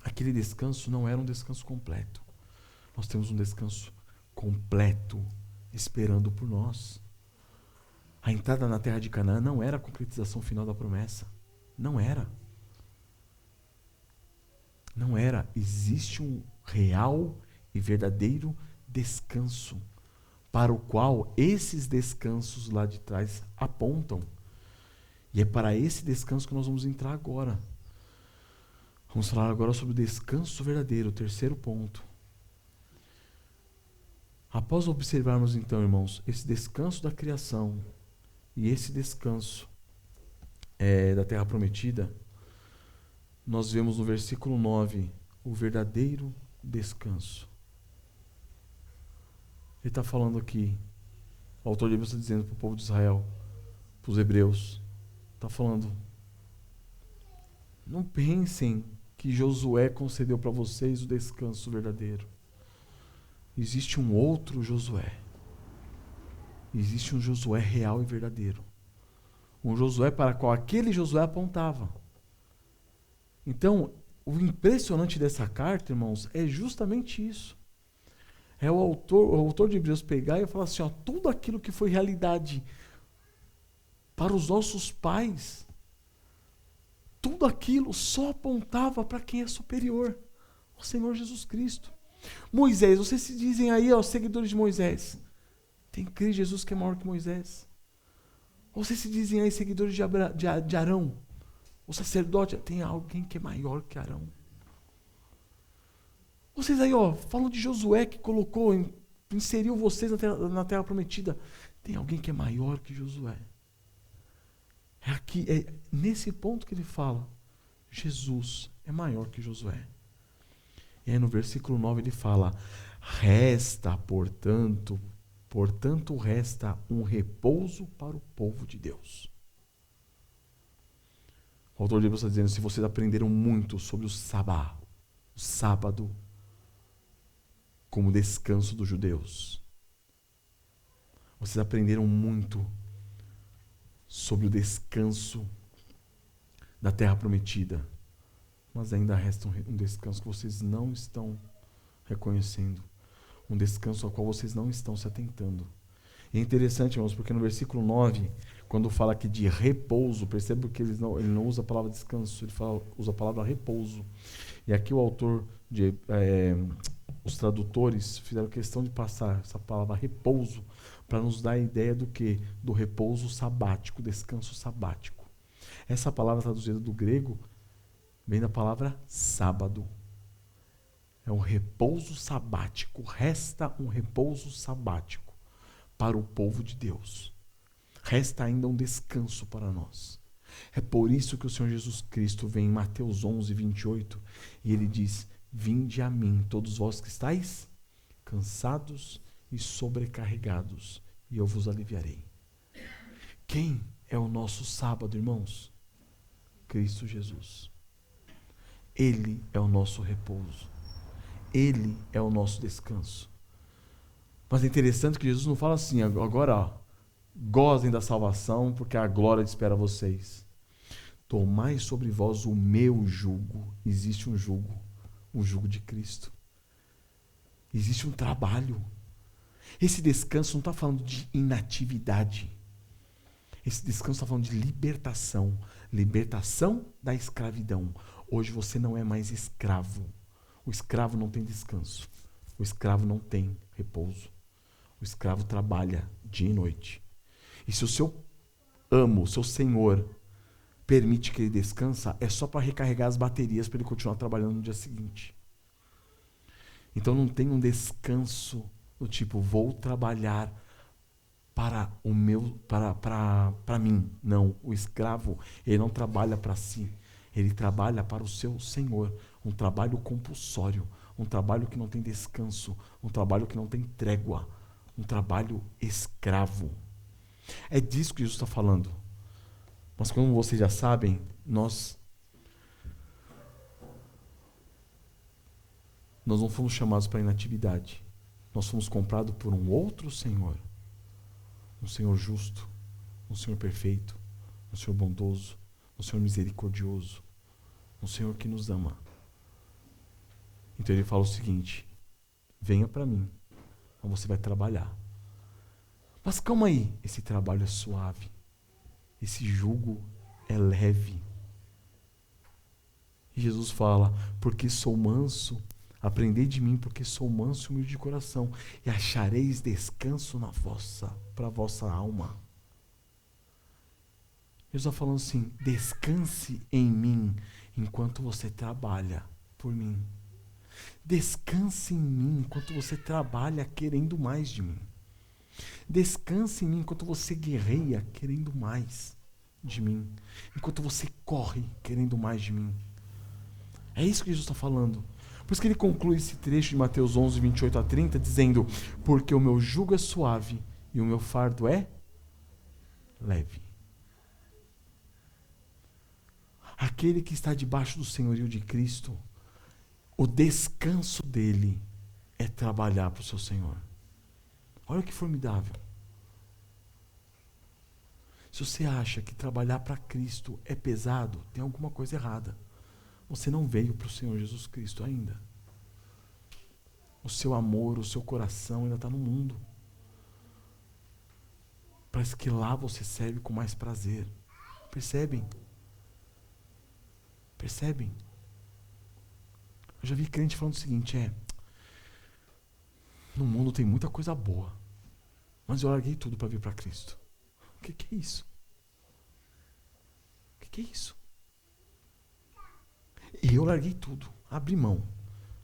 Aquele descanso não era um descanso completo. Nós temos um descanso completo esperando por nós. A entrada na terra de Canaã não era a concretização final da promessa. Não era. Não era. Existe um real e verdadeiro descanso para o qual esses descansos lá de trás apontam. E é para esse descanso que nós vamos entrar agora. Vamos falar agora sobre o descanso verdadeiro, o terceiro ponto. Após observarmos então, irmãos, esse descanso da criação e esse descanso da terra prometida, nós vemos no versículo 9 o verdadeiro descanso. Ele está falando aqui, o autor de Hebreus está dizendo para o povo de Israel, para os hebreus, está falando, não pensem que Josué concedeu para vocês o descanso verdadeiro. Existe um outro Josué. Existe um Josué real e verdadeiro. Um Josué para qual aquele Josué apontava. Então, o impressionante dessa carta, irmãos, é justamente isso. É o autor de Hebreus pegar e falar assim, ó, tudo aquilo que foi realidade para os nossos pais, tudo aquilo só apontava para quem é superior, o Senhor Jesus Cristo. Moisés, vocês se dizem aí, ó, seguidores de Moisés, tem Cristo Jesus que é maior que Moisés. Vocês se dizem aí, seguidores de Arão, o sacerdote, tem alguém que é maior que Arão. Vocês aí, ó, falam de Josué que colocou, inseriu vocês na terra prometida. Tem alguém que é maior que Josué. É nesse ponto que ele fala, Jesus é maior que Josué. E aí no versículo 9 ele fala, resta, portanto resta um repouso para o povo de Deus. O autor de Hebreus está dizendo, se vocês aprenderam muito sobre o sábado, como descanso dos judeus, vocês aprenderam muito sobre o descanso da terra prometida, mas ainda resta um descanso que vocês não estão reconhecendo, um descanso ao qual vocês não estão se atentando. E é interessante, irmãos, porque no versículo 9, quando fala aqui de repouso, perceba que ele não usa a palavra descanso, ele usa a palavra repouso. E aqui o autor, os tradutores fizeram questão de passar essa palavra repouso para nos dar a ideia do quê? Do repouso sabático, descanso sabático. Essa palavra traduzida do grego vem da palavra sábado. É um repouso sabático. Resta um repouso sabático para o povo de Deus. Resta ainda um descanso para nós. É por isso que o Senhor Jesus Cristo vem em Mateus 11, 28, e ele diz, vinde a mim, todos vós que estáis cansados e sobrecarregados, e eu vos aliviarei. Quem é o nosso sábado, irmãos? Cristo Jesus. Ele é o nosso repouso. Ele é o nosso descanso. Mas é interessante que Jesus não fala assim, agora, ó, gozem da salvação, porque a glória espera vocês. Tomai sobre vós o meu jugo. Existe um jugo, o jugo de Cristo. Existe um trabalho. Esse descanso não está falando de inatividade. Esse descanso está falando de libertação. Libertação da escravidão. Hoje você não é mais escravo. O escravo não tem descanso. O escravo não tem repouso. O escravo trabalha dia e noite. E se o seu amo, o seu senhor, permite que ele descansa é só para recarregar as baterias para ele continuar trabalhando no dia seguinte. Então não tem um descanso do tipo, vou trabalhar para o meu, para mim. Não, o escravo, ele não trabalha para si, ele trabalha para o seu senhor. Um trabalho compulsório, um trabalho que não tem descanso, um trabalho que não tem trégua, um trabalho escravo. É disso que Jesus está falando. Mas como vocês já sabem, nós não fomos chamados para inatividade. Nós fomos comprados por um outro Senhor. Um Senhor justo, um Senhor perfeito, um Senhor bondoso, um Senhor misericordioso, um Senhor que nos ama. Então ele fala o seguinte: venha para mim, então você vai trabalhar. Mas calma aí, esse trabalho é suave, esse jugo é leve. E Jesus fala, porque sou manso, aprendei de mim, porque sou manso e humilde de coração, e achareis descanso para a vossa alma. Jesus está falando assim, descanse em mim, enquanto você trabalha por mim. Descanse em mim, enquanto você trabalha querendo mais de mim. Descanse em mim, enquanto você guerreia querendo mais de mim. Enquanto você corre querendo mais de mim. É isso que Jesus está falando. Por isso que ele conclui esse trecho de Mateus 11, 28 a 30, dizendo, porque o meu jugo é suave e o meu fardo é leve. Aquele que está debaixo do senhorio de Cristo, o descanso dele é trabalhar para o seu Senhor. Olha que formidável. Se você acha que trabalhar para Cristo é pesado, tem alguma coisa errada. Você não veio para o Senhor Jesus Cristo ainda. O seu amor, o seu coração ainda está no mundo. Parece que lá você serve com mais prazer. Percebem? Percebem? Eu já vi crente falando o seguinte, no mundo tem muita coisa boa, mas eu larguei tudo para vir para Cristo. O que é isso? O que é isso? E eu larguei tudo, abri mão.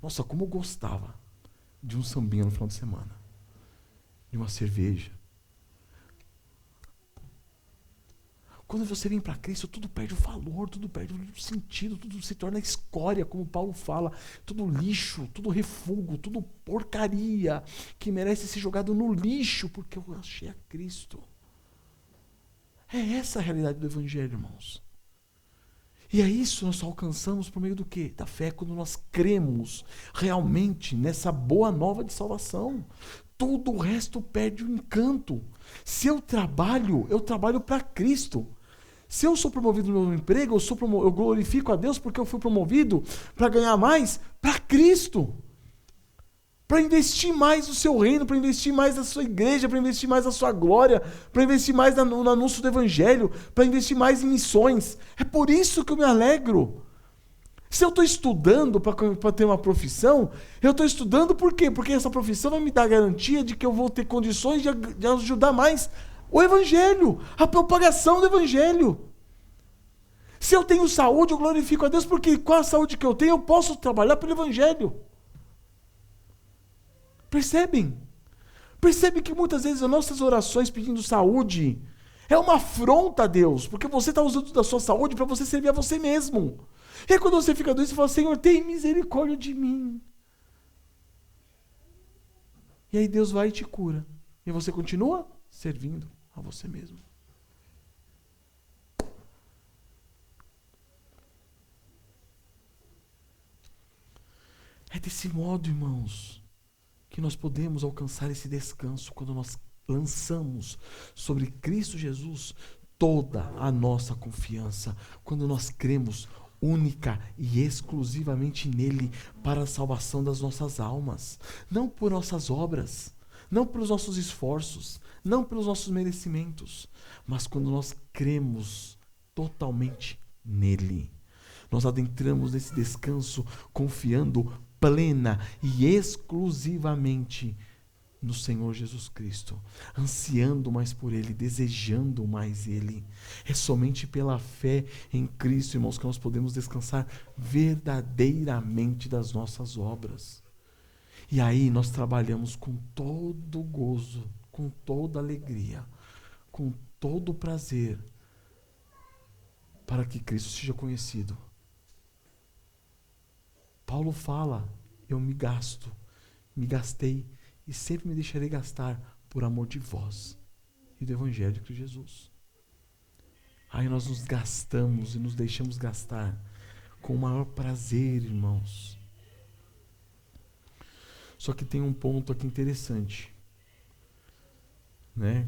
Nossa, como eu gostava de um sambinha no final de semana, de uma cerveja. Quando você vem para Cristo, tudo perde o valor, tudo perde o sentido, tudo se torna escória, como Paulo fala, tudo lixo, tudo refúgio, tudo porcaria, que merece ser jogado no lixo, porque eu achei a Cristo. É essa a realidade do Evangelho, irmãos. E é isso que nós só alcançamos por meio do quê? Da fé, quando nós cremos realmente nessa boa nova de salvação. Todo o resto perde o encanto. Se eu trabalho para Cristo. Se eu sou promovido no meu emprego, eu glorifico a Deus porque eu fui promovido para ganhar mais para Cristo. Para investir mais no seu reino, para investir mais na sua igreja, para investir mais na sua glória, para investir mais no anúncio do Evangelho, para investir mais em missões. É por isso que eu me alegro. Se eu estou estudando para ter uma profissão, eu estou estudando por quê? Porque essa profissão vai me dar a garantia de que eu vou ter condições de ajudar mais o Evangelho, a propagação do Evangelho. Se eu tenho saúde, eu glorifico a Deus, porque com a saúde que eu tenho, eu posso trabalhar pelo Evangelho. Percebem? Percebem que muitas vezes as nossas orações pedindo saúde é uma afronta a Deus, porque você está usando da sua saúde para você servir a você mesmo. E aí quando você fica doente, você fala, Senhor, tem misericórdia de mim. E aí Deus vai e te cura. E você continua servindo a você mesmo. É desse modo, irmãos, que nós podemos alcançar esse descanso quando nós lançamos sobre Cristo Jesus toda a nossa confiança, quando nós cremos única e exclusivamente nele para a salvação das nossas almas, não por nossas obras, não pelos nossos esforços, não pelos nossos merecimentos, mas quando nós cremos totalmente nele. Nós adentramos nesse descanso confiando plena e exclusivamente no Senhor Jesus Cristo, ansiando mais por Ele, desejando mais Ele. É somente pela fé em Cristo, irmãos, que nós podemos descansar verdadeiramente das nossas obras. E aí nós trabalhamos com todo gozo, com toda alegria, com todo prazer, para que Cristo seja conhecido. Paulo fala, eu me gastei e sempre me deixarei gastar por amor de vós e do Evangelho de Cristo Jesus. Aí nós nos gastamos e nos deixamos gastar com o maior prazer, irmãos. Só que tem um ponto aqui interessante, né?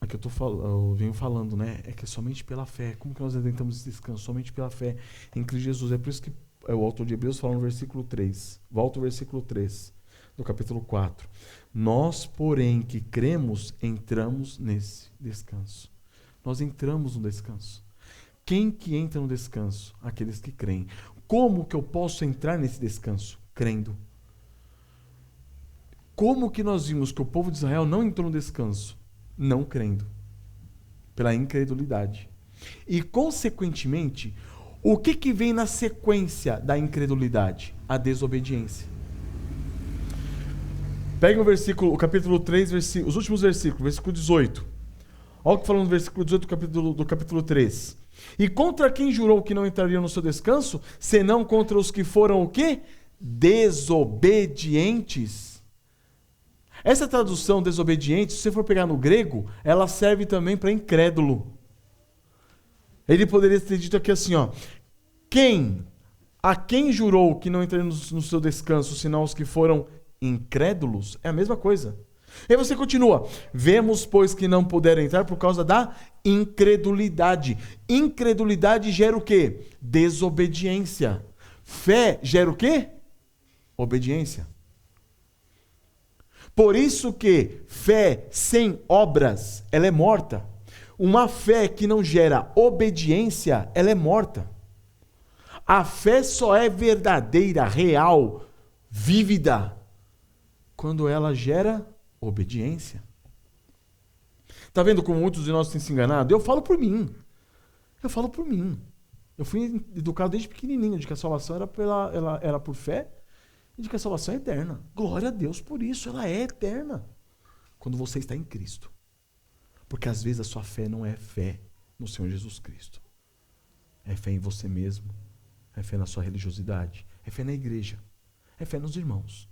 Aqui eu venho falando, né? É que é somente pela fé. Como que nós adentramos esse descanso? Somente pela fé em Cristo Jesus. É por isso que o autor de Hebreus fala no versículo 3. Volta ao versículo 3 do capítulo 4. Nós, porém, que cremos, entramos nesse descanso. Nós entramos no descanso. Quem que entra no descanso? Aqueles que creem. Como que eu posso entrar nesse descanso? Crendo. Como que nós vimos que o povo de Israel não entrou no descanso? Não crendo. Pela incredulidade. E, consequentemente, o que vem na sequência da incredulidade? A desobediência. Pega o capítulo 3, os últimos versículos, versículo 18. Olha o que fala no versículo 18 do capítulo 3. E contra quem jurou que não entrariam no seu descanso, senão contra os que foram o quê? Desobedientes. Essa tradução desobediente, se você for pegar no grego, ela serve também para incrédulo. Ele poderia ter dito aqui assim, ó. A quem jurou que não entraria no seu descanso, senão os que foram incrédulos? É a mesma coisa. E aí você continua. Vemos, pois, que não puderam entrar por causa da incredulidade. Incredulidade gera o quê? Desobediência. Fé gera o quê? Obediência. Por isso que fé sem obras, ela é morta. Uma fé que não gera obediência, ela é morta. A fé só é verdadeira, real, vívida, quando ela gera obediência. Está vendo como muitos de nós têm se enganado? Eu falo por mim. Eu fui educado desde pequenininho de que a salvação era por fé e de que a salvação é eterna. Glória a Deus por isso, ela é eterna. Quando você está em Cristo. Porque às vezes a sua fé não é fé no Senhor Jesus Cristo. É fé em você mesmo. É fé na sua religiosidade. É fé na igreja. É fé nos irmãos.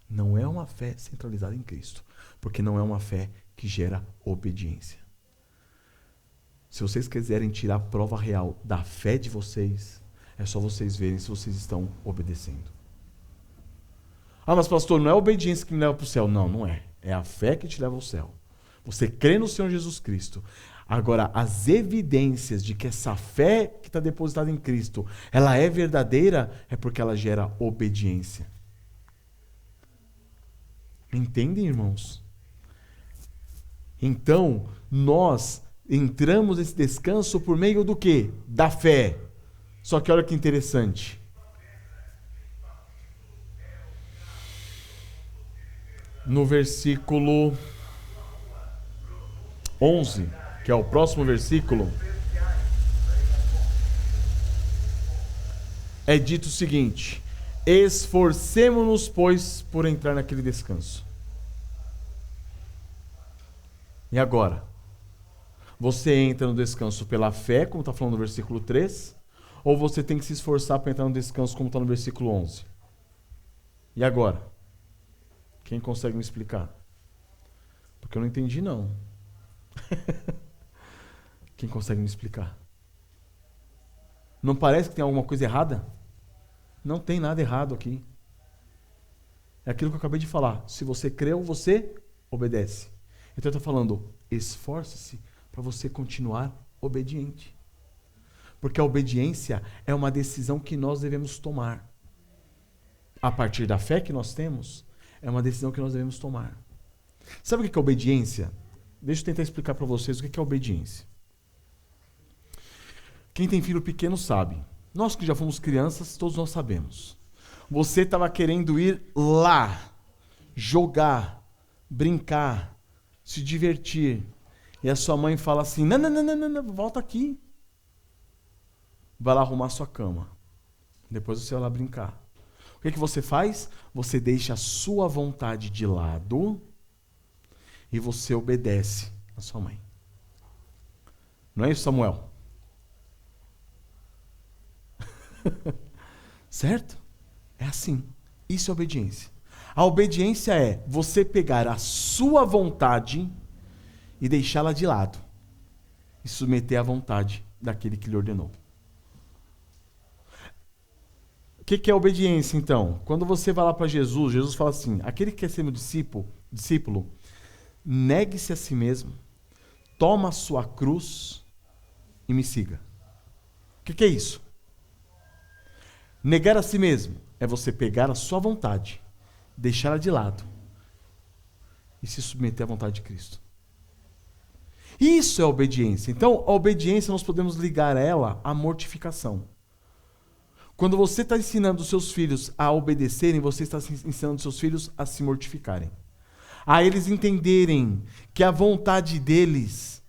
Não é uma fé centralizada em Cristo. Porque não é uma fé que gera obediência. Se vocês quiserem tirar a prova real da fé de vocês, é só vocês verem se vocês estão obedecendo. Ah, mas pastor, não é a obediência que me leva para o céu. Não, não é. É a fé que te leva ao céu. Você crê no Senhor Jesus Cristo. Agora, as evidências de que essa fé que está depositada em Cristo, ela é verdadeira, é porque ela gera obediência. Entendem, irmãos? Então, nós entramos nesse descanso por meio do quê? Da fé. Só que olha que interessante. No versículo 11, que é o próximo versículo, é dito o seguinte: esforcemo-nos, pois, por entrar naquele descanso. E agora? Você entra no descanso pela fé, como está falando no versículo 3, ou você tem que se esforçar para entrar no descanso, como está no versículo 11? E agora? Quem consegue me explicar? Porque eu não entendi, não. Quem consegue me explicar? Não parece que tem alguma coisa errada? Não tem nada errado aqui. É aquilo que eu acabei de falar. Se você creu, você obedece. Então eu estou falando, esforce-se para você continuar obediente. Porque a obediência é uma decisão que nós devemos tomar. A partir da fé que nós temos, é uma decisão que nós devemos tomar. Sabe o que é obediência? Deixa eu tentar explicar para vocês o que é obediência. Quem tem filho pequeno sabe. Nós que já fomos crianças, todos nós sabemos. Você estava querendo ir lá, jogar, brincar, se divertir, e a sua mãe fala assim, não, volta aqui. Vai lá arrumar a sua cama. Depois você vai lá brincar. O que você faz? Você deixa a sua vontade de lado e você obedece a sua mãe. Não é isso, Samuel? Certo? É assim. Isso é obediência. A obediência é você pegar a sua vontade e deixá-la de lado e submeter à vontade daquele que lhe ordenou. O que é obediência, então? Quando você vai lá para Jesus, Jesus fala assim, aquele que quer ser meu discípulo, negue-se a si mesmo, toma a sua cruz e me siga. O que é isso? Negar a si mesmo é você pegar a sua vontade, deixá-la de lado e se submeter à vontade de Cristo. Isso é obediência. Então, a obediência nós podemos ligar ela à mortificação. Quando você está ensinando os seus filhos a obedecerem, você está ensinando os seus filhos a se mortificarem. A eles entenderem que a vontade deles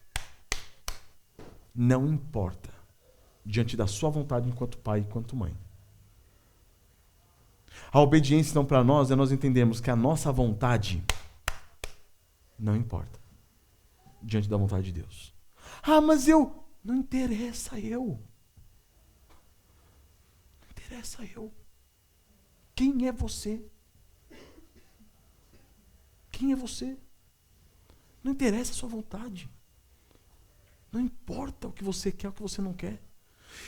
não importa diante da sua vontade enquanto pai e enquanto mãe. A obediência, então, para nós, é nós entendermos que a nossa vontade não importa diante da vontade de Deus. Ah, mas não interessa eu. Interessa eu. Quem é você? Quem é você? Não interessa a sua vontade. Não importa o que você quer, o que você não quer.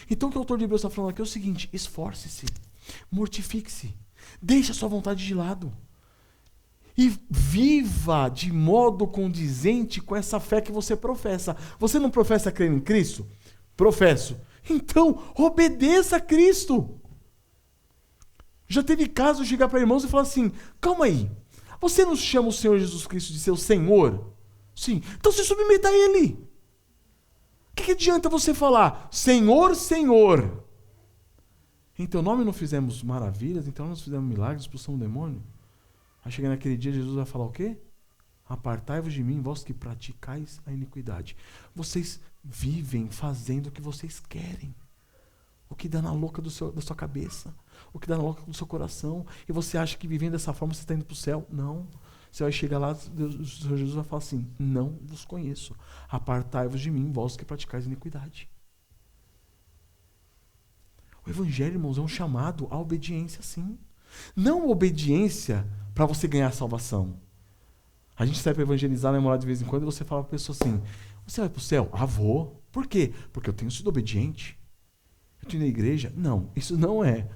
Então o que o autor de Hebreus está falando aqui é o seguinte: esforce-se, mortifique-se, deixe a sua vontade de lado e viva de modo condizente com essa fé que você professa. Você não professa crer em Cristo? Professo. Então, obedeça a Cristo. Já teve caso de chegar para irmãos e falar assim: calma aí, você não chama o Senhor Jesus Cristo de seu Senhor? Sim. Então se submeta a Ele. O que adianta você falar Senhor, Senhor? Em teu nome não fizemos maravilhas, então nós fizemos milagres, expulsamos o demônio? Aí chega naquele dia, Jesus vai falar o quê? Apartai-vos de mim, vós que praticais a iniquidade. Vocês vivem fazendo o que vocês querem. O que dá na louca da sua cabeça. O que dá na louca do seu coração. E você acha que vivendo dessa forma você está indo para o céu? Não. Você vai chegar lá, o Senhor Jesus vai falar assim: não vos conheço. Apartai-vos de mim, vós que praticais iniquidade. O Evangelho, irmãos, é um chamado à obediência, sim. Não obediência para você ganhar salvação. A gente sai para evangelizar, namorar de vez em quando, e você fala para a pessoa assim: você vai para o céu? Ah, vou. Por quê? Porque eu tenho sido obediente. Eu tenho ido na igreja? Não, isso não é.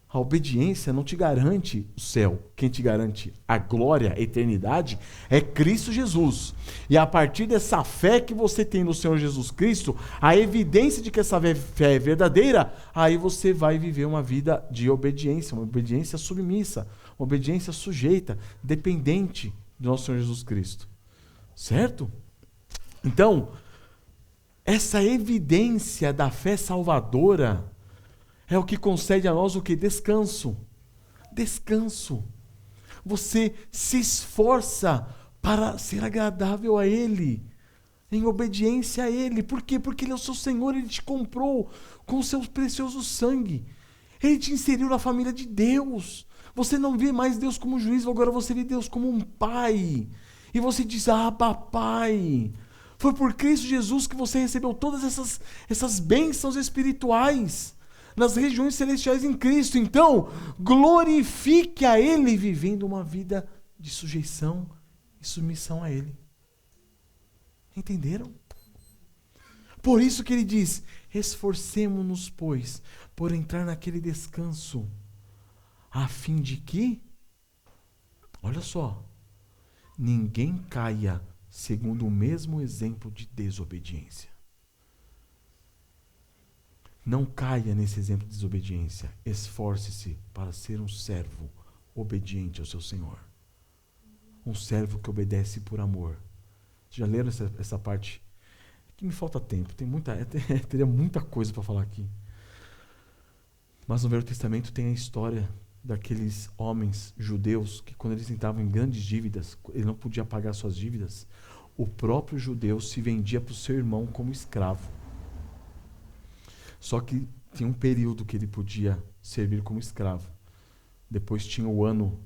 A obediência não te garante o céu. Quem te garante a glória, a eternidade, é Cristo Jesus. E a partir dessa fé que você tem no Senhor Jesus Cristo, a evidência de que essa fé é verdadeira, aí você vai viver uma vida de obediência, uma obediência submissa, uma obediência sujeita, dependente do nosso Senhor Jesus Cristo. Certo? Então, essa evidência da fé salvadora é o que concede a nós o que? Descanso. Descanso. Você se esforça para ser agradável a Ele, em obediência a Ele. Por quê? Porque Ele é o seu Senhor, Ele te comprou com o seu precioso sangue. Ele te inseriu na família de Deus. Você não vê mais Deus como juiz, agora você vê Deus como um pai. E você diz: ah, papai. Foi por Cristo Jesus que você recebeu todas essas bênçãos espirituais nas regiões celestiais em Cristo. Então, glorifique a Ele vivendo uma vida de sujeição e submissão a Ele. Entenderam? Por isso que ele diz: esforcemo-nos, pois, por entrar naquele descanso, a fim de que, olha só, ninguém caia segundo o mesmo exemplo de desobediência. Não caia nesse exemplo de desobediência. Esforce-se para ser um servo obediente ao seu Senhor. Um servo que obedece por amor. Já leram essa parte? Aqui me falta tempo. Teria muita coisa para falar aqui. Mas no Velho Testamento tem a história daqueles homens judeus que quando eles entravam em grandes dívidas, ele não podia pagar suas dívidas, o próprio judeu se vendia para o seu irmão como escravo. Só que tinha um período que ele podia servir como escravo. Depois tinha o ano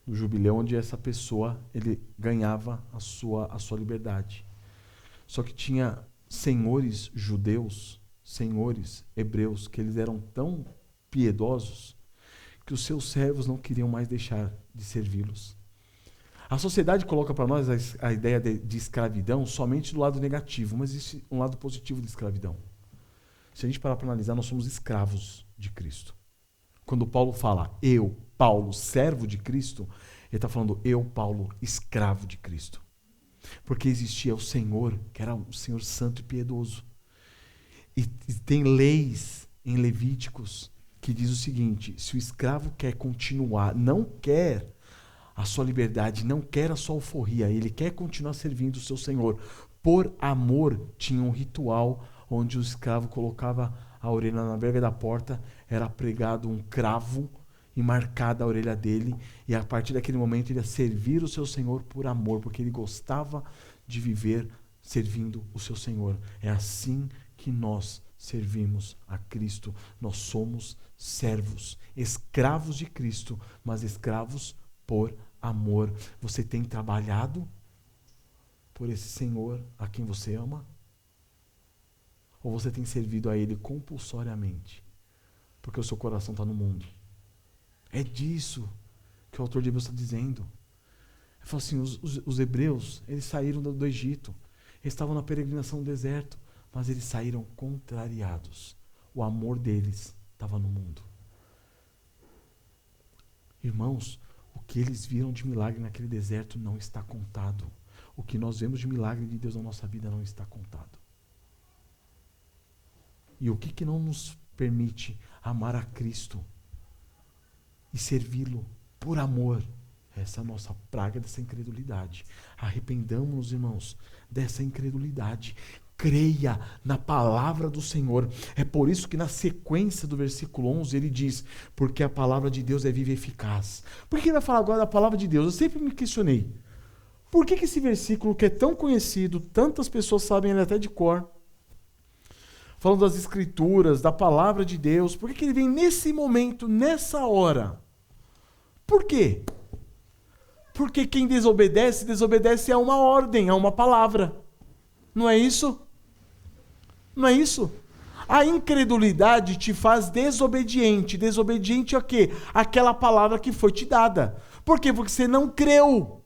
do jubileu, onde essa pessoa ele ganhava a sua liberdade. Só que tinha senhores judeus, senhores hebreus, que eles eram tão piedosos que os seus servos não queriam mais deixar de servi-los. A sociedade coloca para nós a ideia de escravidão somente do lado negativo, mas existe um lado positivo de escravidão. Se a gente parar para analisar, nós somos escravos de Cristo. Quando Paulo fala, eu, Paulo, servo de Cristo, ele está falando, eu, Paulo, escravo de Cristo. Porque existia o Senhor, que era o Senhor santo e piedoso. E tem leis em Levíticos que diz o seguinte, se o escravo quer continuar, não quer a sua liberdade, não quer a sua alforria, ele quer continuar servindo o seu Senhor, por amor, tinha um ritual onde o escravo colocava a orelha na verga da porta, era pregado um cravo e marcada a orelha dele, e a partir daquele momento ele ia servir o seu Senhor por amor, porque ele gostava de viver servindo o seu Senhor. É assim que nós servimos a Cristo. Nós somos servos, escravos de Cristo, mas escravos por amor. Você tem trabalhado por esse Senhor a quem você ama? Ou você tem servido a Ele compulsoriamente? Porque o seu coração está no mundo. É disso que o autor de Hebreus está dizendo. Ele fala assim, os hebreus, eles saíram do Egito. Eles estavam na peregrinação no deserto, mas eles saíram contrariados. O amor deles estava no mundo. Irmãos, o que eles viram de milagre naquele deserto não está contado. O que nós vemos de milagre de Deus na nossa vida não está contado. E o que não nos permite amar a Cristo e servi-lo por amor? Essa é a nossa praga dessa incredulidade. Arrependamos-nos, irmãos, dessa incredulidade. Creia na palavra do Senhor. É por isso que na sequência do versículo 11 ele diz, porque a palavra de Deus é viva e eficaz. Por que ele vai falar agora da palavra de Deus? Eu sempre me questionei. Por que esse versículo que é tão conhecido, tantas pessoas sabem ele até de cor, falando das escrituras, da palavra de Deus, por que ele vem nesse momento, nessa hora? Por quê? Porque quem desobedece, desobedece a uma ordem, a uma palavra. Não é isso? Não é isso? A incredulidade te faz desobediente. Desobediente a quê? Aquela palavra que foi te dada. Por quê? Porque você não creu.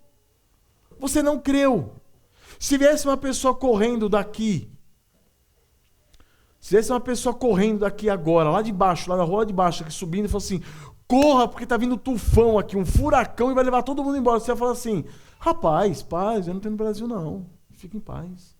Você não creu. Se viesse uma pessoa correndo daqui, agora, lá de baixo, lá na rua de baixo, aqui subindo, e falou assim, corra, porque tá vindo um tufão aqui, um furacão, e vai levar todo mundo embora. Você vai falar assim, rapaz, paz, eu não tenho no Brasil não, fica em paz.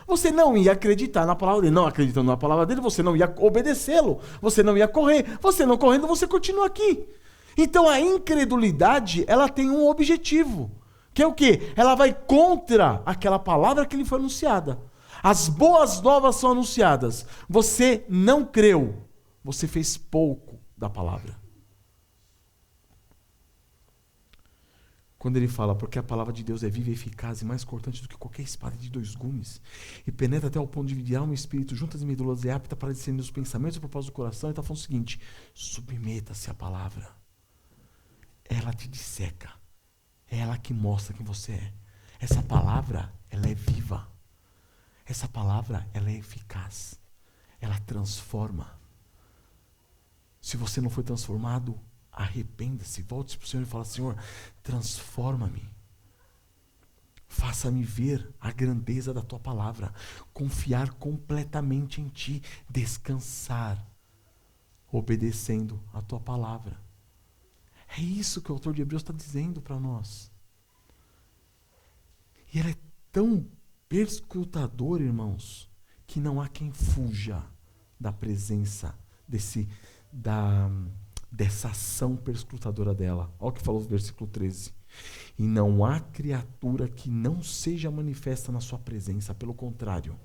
Você não ia acreditar na palavra dele. Não acreditando na palavra dele, você não ia obedecê-lo. Você não ia correr. Você não correndo, você continua aqui. Então a incredulidade, ela tem um objetivo. Que é o quê? Ela vai contra aquela palavra que lhe foi anunciada. As boas novas são anunciadas. Você não creu. Você fez pouco da palavra. Quando ele fala, porque a palavra de Deus é viva e eficaz e mais cortante do que qualquer espada de 2 gumes, e penetra até o ponto de dividir alma e espírito, juntas e medulas, e é apta para discernir os pensamentos e o propósito do coração, ele está falando o seguinte, submeta-se à palavra. Ela te disseca. É ela que mostra quem você é. Essa palavra, ela é viva. Essa palavra, ela é eficaz. Ela transforma. Se você não foi transformado, arrependa-se, volte para o Senhor e fala, Senhor, transforma-me. Faça-me ver a grandeza da Tua palavra. Confiar completamente em Ti. Descansar, obedecendo a Tua palavra. É isso que o autor de Hebreus está dizendo para nós. E ela é tão perscrutadora, irmãos, que não há quem fuja da presença dessa ação perscrutadora dela. Olha o que falou no versículo 13. E não há criatura que não seja manifesta na sua presença, pelo contrário.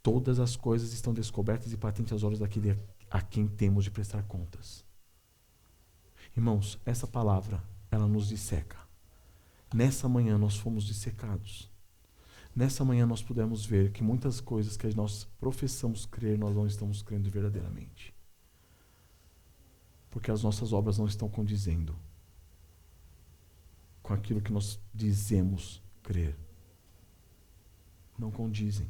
Todas as coisas estão descobertas e patentes aos olhos daquele a quem temos de prestar contas. Irmãos, essa palavra, ela nos disseca. Nessa manhã nós fomos dissecados. Nessa manhã nós pudemos ver que muitas coisas que nós professamos crer, nós não estamos crendo verdadeiramente. Porque as nossas obras não estão condizendo com aquilo que nós dizemos crer. Não condizem.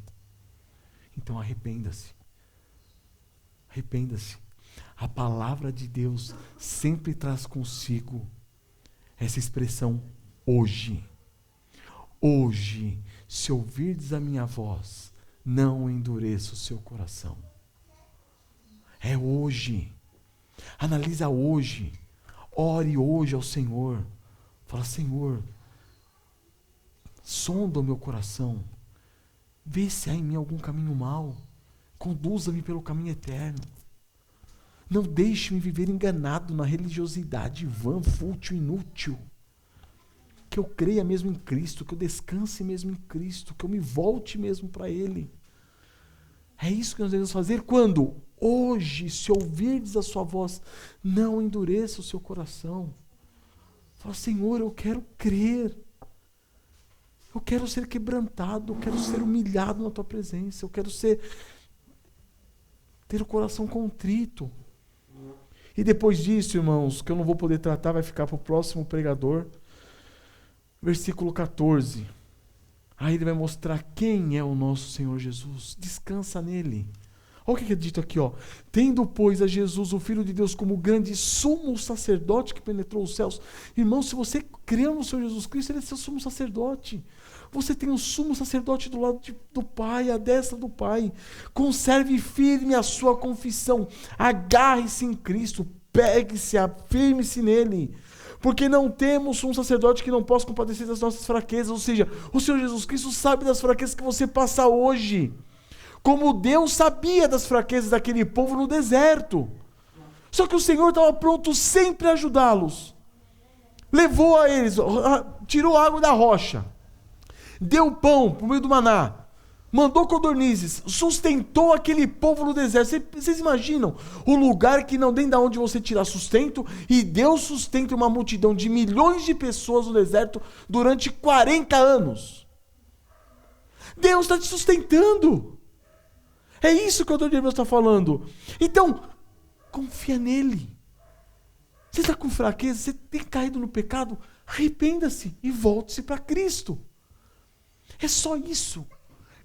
Então arrependa-se. Arrependa-se. A palavra de Deus sempre traz consigo essa expressão hoje. Hoje, se ouvirdes a minha voz, não endureça o seu coração. É hoje. Analisa hoje. Ore hoje ao Senhor. Fala, Senhor, sonda o meu coração. Vê se há em mim algum caminho mau. Conduza-me pelo caminho eterno. Não deixe-me viver enganado na religiosidade vã, fútil, inútil. Que eu creia mesmo em Cristo, que eu descanse mesmo em Cristo, que eu me volte mesmo para Ele. É isso que nós devemos fazer quando? Hoje, se ouvirdes a sua voz, não endureça o seu coração. Fala, Senhor, eu quero crer. Eu quero ser quebrantado, eu quero ser humilhado na tua presença, eu quero ter o coração contrito. E depois disso, irmãos, que eu não vou poder tratar, vai ficar para o próximo pregador. Versículo 14. Aí ele vai mostrar quem é o nosso Senhor Jesus. Descansa nele. Olha o que é dito aqui, ó. Tendo, pois, a Jesus, o Filho de Deus, como grande sumo sacerdote que penetrou os céus. Irmão, se você crê no Senhor Jesus Cristo, ele é seu sumo sacerdote. Você tem um sumo sacerdote do lado do Pai, à destra do Pai. Conserve firme a sua confissão. Agarre-se em Cristo. Pegue-se, afirme-se nele. Porque não temos um sacerdote que não possa compadecer das nossas fraquezas. Ou seja, o Senhor Jesus Cristo sabe das fraquezas que você passa hoje. Como Deus sabia das fraquezas daquele povo no deserto. Só que o Senhor estava pronto sempre a ajudá-los. Levou a eles, tirou a água da rocha. Deu pão por meio do maná. Mandou codornizes. Sustentou aquele povo no deserto. Vocês imaginam o lugar que não tem de onde você tirar sustento? E Deus sustenta uma multidão de milhões de pessoas no deserto durante 40 anos. Deus está te sustentando. É isso que o autor de Hebreus está falando. Então, confia nele. Você está com fraqueza, você tem caído no pecado, arrependa-se e volte-se para Cristo. É só isso.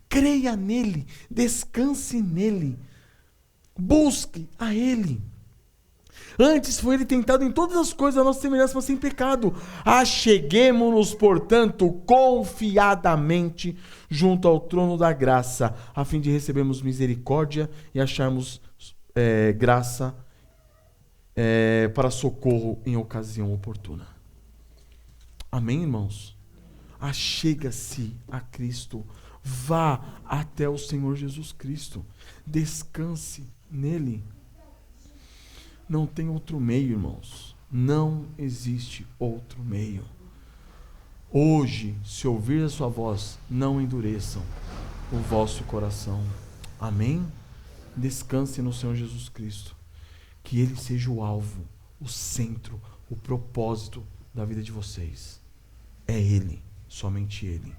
Creia nele, descanse nele, busque a ele. Antes foi ele tentado em todas as coisas a nossa semelhança, mas sem pecado. Acheguemo-nos, portanto, confiadamente junto ao trono da graça, a fim de recebermos misericórdia e acharmos graça para socorro em ocasião oportuna. Amém, irmãos? Achega-se a Cristo. Vá até o Senhor Jesus Cristo. Descanse nele. Não tem outro meio, irmãos. Não existe outro meio. Hoje, se ouvir a sua voz, não endureçam o vosso coração. Amém? Descanse no Senhor Jesus Cristo. Que Ele seja o alvo, o centro, o propósito da vida de vocês. É Ele, somente Ele.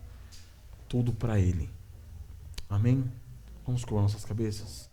Tudo para Ele. Amém? Vamos colocar nossas cabeças?